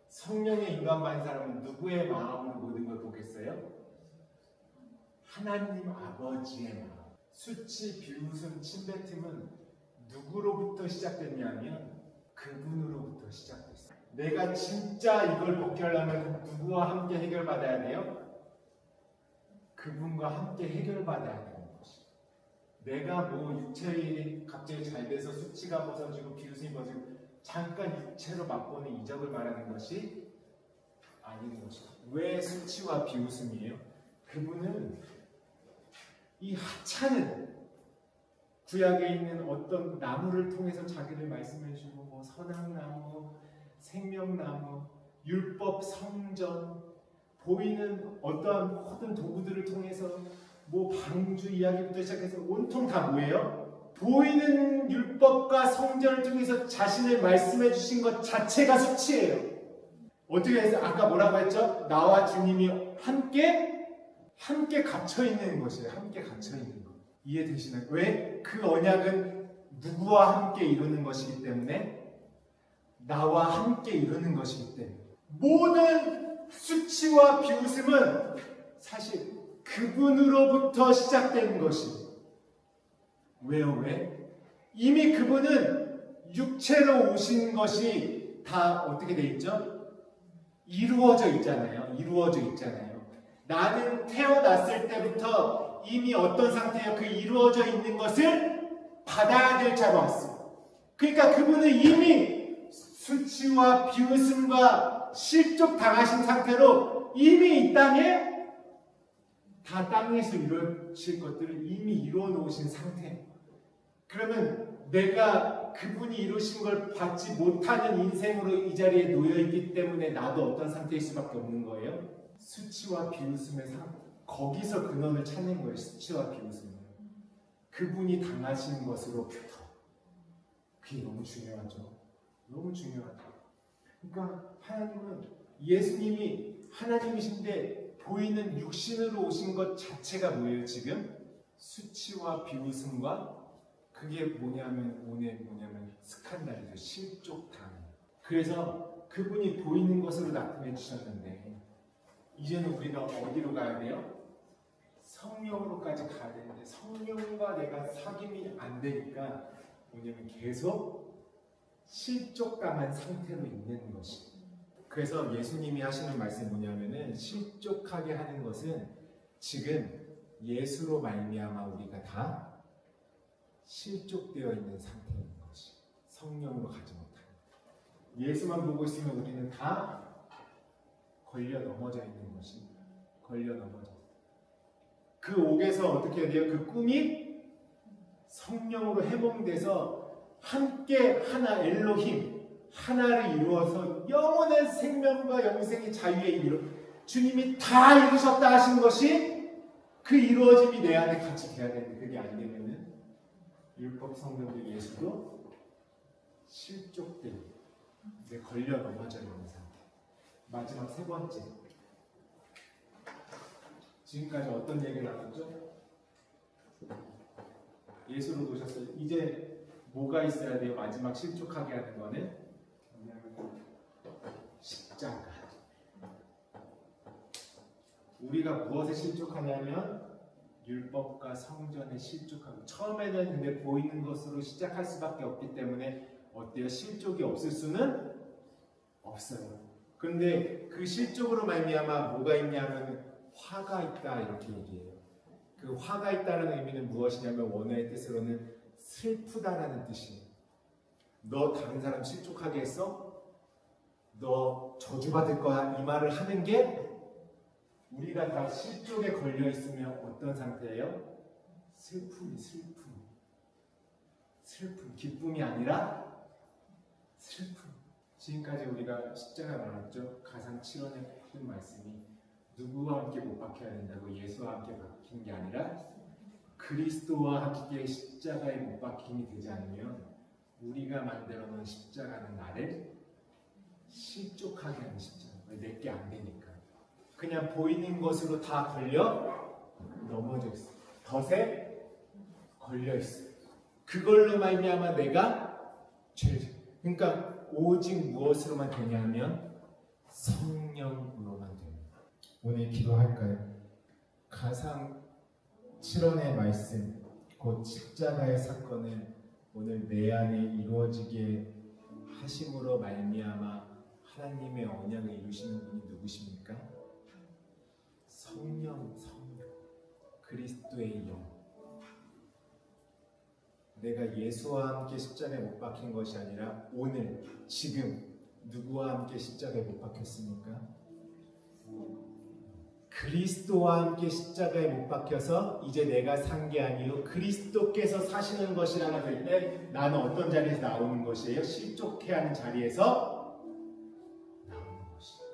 성령의 인간 반 사람은 누구의 마음으로 모든 걸 보겠어요? 하나님 아버지의 마음. 수치, 비웃음, 침뱉음은 누구로부터 시작됐냐면 그분으로부터 시작됐어요. 내가 진짜 이걸 벗겨려면 누구와 함께 해결받아야 돼요? 그분과 함께 해결받아야 되는 것이. 내가 뭐 육체에 갑자기 잘 돼서 수치가 벗어지고 비웃음이 벗어지고 잠깐 육체로 맛보는 이적을 말하는 것이 아닌 것이다. 왜 수치와 비웃음이에요? 그분은 이 하찮은 구약에 있는 어떤 나무를 통해서 자기를 말씀해 주고 뭐 선악나무, 생명나무, 율법, 성전 보이는 어떠한 모든 도구들을 통해서 뭐 방주 이야기부터 시작해서 온통 다 뭐예요? 보이는 율법과 성전을 통해서 자신을 말씀해 주신 것 자체가 수치예요. 어떻게 해서 아까 뭐라고 했죠? 나와 주님이 함께 갇혀 있는 것이에요. 함께 갇혀 있는 것. 이해되시나요? 왜? 그 언약은 누구와 함께 이루는 것이기 때문에 나와 함께 이루는 것이기 때문에 모든 수치와 비웃음은 사실 그분으로부터 시작되는 것이에요. 왜요? 왜? 이미 그분은 육체로 오신 것이 다 어떻게 돼 있죠? 이루어져 있잖아요. 이루어져 있잖아요. 나는 태어났을 때부터 이미 어떤 상태예요? 그 이루어져 있는 것을 받아야 될 자로 왔어요. 그러니까 그분은 이미 수치와 비웃음과 실족 당하신 상태로 이미 이 땅에 다 땅에서 이루어질 것들을 이미 이루어 놓으신 상태예요. 그러면 내가 그분이 이루신 걸 받지 못하는 인생으로 이 자리에 놓여있기 때문에 나도 어떤 상태일 수밖에 없는 거예요. 수치와 비웃음의 거기서 근원을 찾는 거예요. 수치와 비웃음을. 그분이 당하신 것으로부터. 그게 너무 중요하죠. 너무 중요하죠. 그러니까 하나님은 예수님이 하나님이신데 보이는 육신으로 오신 것 자체가 뭐예요? 지금 수치와 비웃음과 그게 뭐냐면 스칸달이죠. 실족당. 그래서 그분이 보이는 것으로 나타내 주셨는데 이제는 우리가 어디로 가야 돼요? 성령으로까지 가야 되는데 성령과 내가 사귐이 안 되니까 뭐냐면 계속 실족당한 상태로 있는 것이. 그래서 예수님이 하시는 말씀이 뭐냐면은 실족하게 하는 것은 지금 예수로 말미암아 우리가 다 실족되어 있는 상태인 것이. 성령으로 가지 못하는. 예수만 보고 있으면 우리는 다 걸려 넘어져 있는 것이. 걸려 넘어져. 그 옥에서 어떻게 해야 돼요? 그 꿈이 성령으로 해몽돼서 함께 하나 엘로힘 하나를 이루어서 영원한 생명과 영생의 자유에 이르 주님이 다 이루셨다 하신 것이 그 이루어짐이 내 안에 같이 돼야 되는데 그게 안 되면은 율법 성경도 예수도 실족돼 걸려 넘어져 있는 상태. 마지막 세 번째. 지금까지 어떤 얘기를 나눴죠? 예수로 놓으셨어요. 이제 뭐가 있어야 돼요? 마지막 실족하게 하는 거는 십자가. 우리가 무엇에 실족하냐면 율법과 성전에 실족하고, 처음에는 근데 보이는 것으로 시작할 수밖에 없기 때문에 어때요? 실족이 없을 수는 없어요. 그런데 그 실족으로 말미암아 뭐가 있냐면 화가 있다 이렇게 얘기해요. 그 화가 있다는 의미는 무엇이냐면 원어의 뜻으로는 슬프다라는 뜻이에요. 너 다른 사람 실족하게 했어? 너 저주받을 거야? 이 말을 하는 게 우리가 다 실족에 걸려 있으면 어떤 상태예요? 슬픔. 기쁨이 아니라 슬픔. 지금까지 우리가 십자가 나눴죠. 가상 7원의 큰 말씀이 누구와 함께 못 박혀야 된다고? 예수와 함께 박힌 게 아니라 그리스도와 함께 십자가에 못 박힘이 되지 않으면 우리가 만들어 놓은 십자가는 나를 실족하게 하는 십자가. 내게 안 되니까. 그냥 보이는 것으로 다 걸려 넘어져 있어. 덫에 걸려 있어. 그걸로 말미암아 내가 죄를. 그러니까 오직 무엇으로만 되냐면 성령으로만 됩니다. 오늘 기도할까요? 가상 7원의 말씀, 곧 십자가의 사건을 오늘 내 안에 이루어지게 하심으로 말미암아 하나님의 언약을 이루시는 분이 누구십니까? 성령, 그리스도의 영. 내가 예수와 함께 십자가에 못 박힌 것이 아니라 오늘, 지금 누구와 함께 십자가에 못 박혔습니까? 그리스도와 함께 십자가에 못 박혀서 이제 내가 산 게 아니요 그리스도께서 사시는 것이라는 할 때 나는 어떤 자리에서 나오는 것이에요? 실족해 하는 자리에서 나오는 것이에요.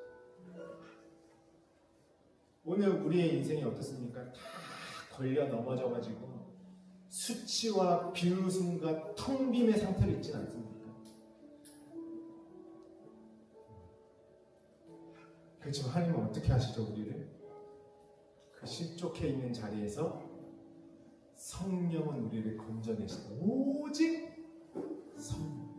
오늘 우리의 인생이 어떻습니까? 다 걸려 넘어져가지고 수치와 비웃음과 텅 빔의 상태로 있지 않습니까? 그렇지만 하나님은 어떻게 하시죠? 우리를 그 실족해 있는 자리에서 성령은 우리를 건져내시고 오직 성령.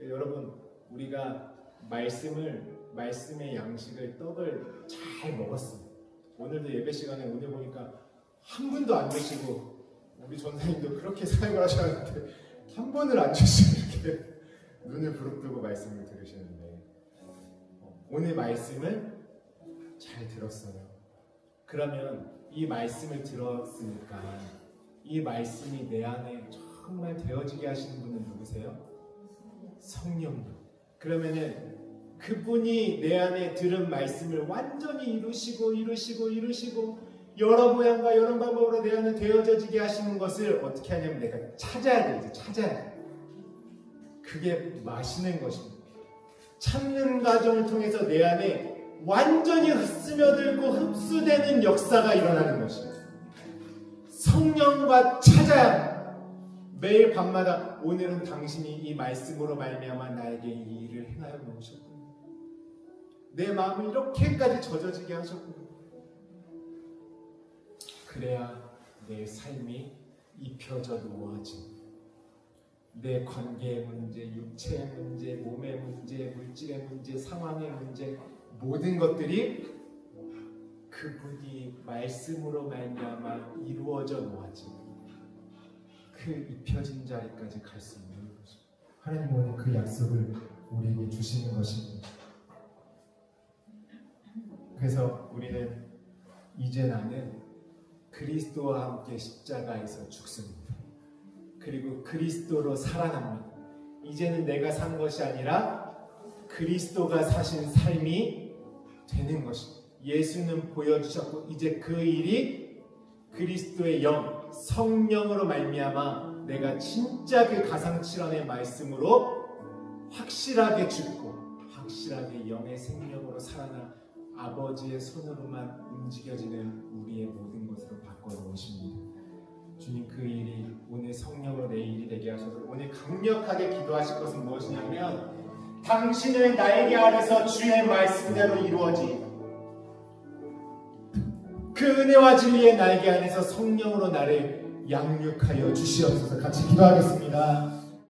여러분, 우리가 말씀의 양식을 떡을 잘 먹었어요. 오늘도 예배 시간에 오늘 보니까 한 분도 안 드시고, 우리 전사님도 그렇게 사역을 하셨는데 한 번을 안 주시고 이렇게 눈을 부릅뜨고 말씀을 들으시는데, 오늘 말씀을 잘 들었어요. 그러면 이 말씀을 들었으니까 이 말씀이 내 안에 정말 되어지게 하시는 분은 누구세요? 성령님. 그러면은 그분이 내 안에 들은 말씀을 완전히 이루시고 여러 모양과 여러 방법으로 내 안에 되어지게 하시는 것을 어떻게 하냐면 내가 찾아야 돼. 이제 찾아야 돼. 그게 마시는 것입니다. 찾는 과정을 통해서 내 안에 완전히 스며들고 흡수되는 역사가 일어나는 것입니다. 성령과 찾아야 매일 밤마다 오늘은 당신이 이 말씀으로 말미암아 나에게 이 일을 행하여 놓으셨군요. 내 마음을 이렇게까지 젖어지게 하셨군요. 그래야 내 삶이 입혀져 놓아진 내 관계의 문제, 육체의 문제, 몸의 문제, 물질의 문제, 상황의 문제, 모든 것들이 그분이 말씀으로 말미암아 이루어져 놓아진 그 입혀진 자리까지 갈 수 있는 것입니다. 하나님 오늘 그 약속을 우리에게 주시는 것입니다. 그래서 우리는 이제 나는 그리스도와 함께 십자가에서 죽습니다. 그리고 그리스도로 살아납니다. 이제는 내가 산 것이 아니라 그리스도가 사신 삶이 되는 것입니다. 예수는 보여주셨고 이제 그 일이 그리스도의 영, 성령으로 말미암아 내가 진짜 그 가상칠언의 말씀으로 확실하게 죽고 확실하게 영의 생명으로 살아나 아버지의 손으로만 움직여지는 우리의 모든 것으로 바꿔놓으십니다. 주님, 그 일이 오늘 성령으로 내 일이 되게 하셔서 오늘 강력하게 기도하실 것은 무엇이냐면 당신의 날개 아래서 주의 말씀대로 이루어진 그 은혜와 진리의 날개 안에서 성령으로 나를 양육하여 주시옵소서. 같이 기도하겠습니다.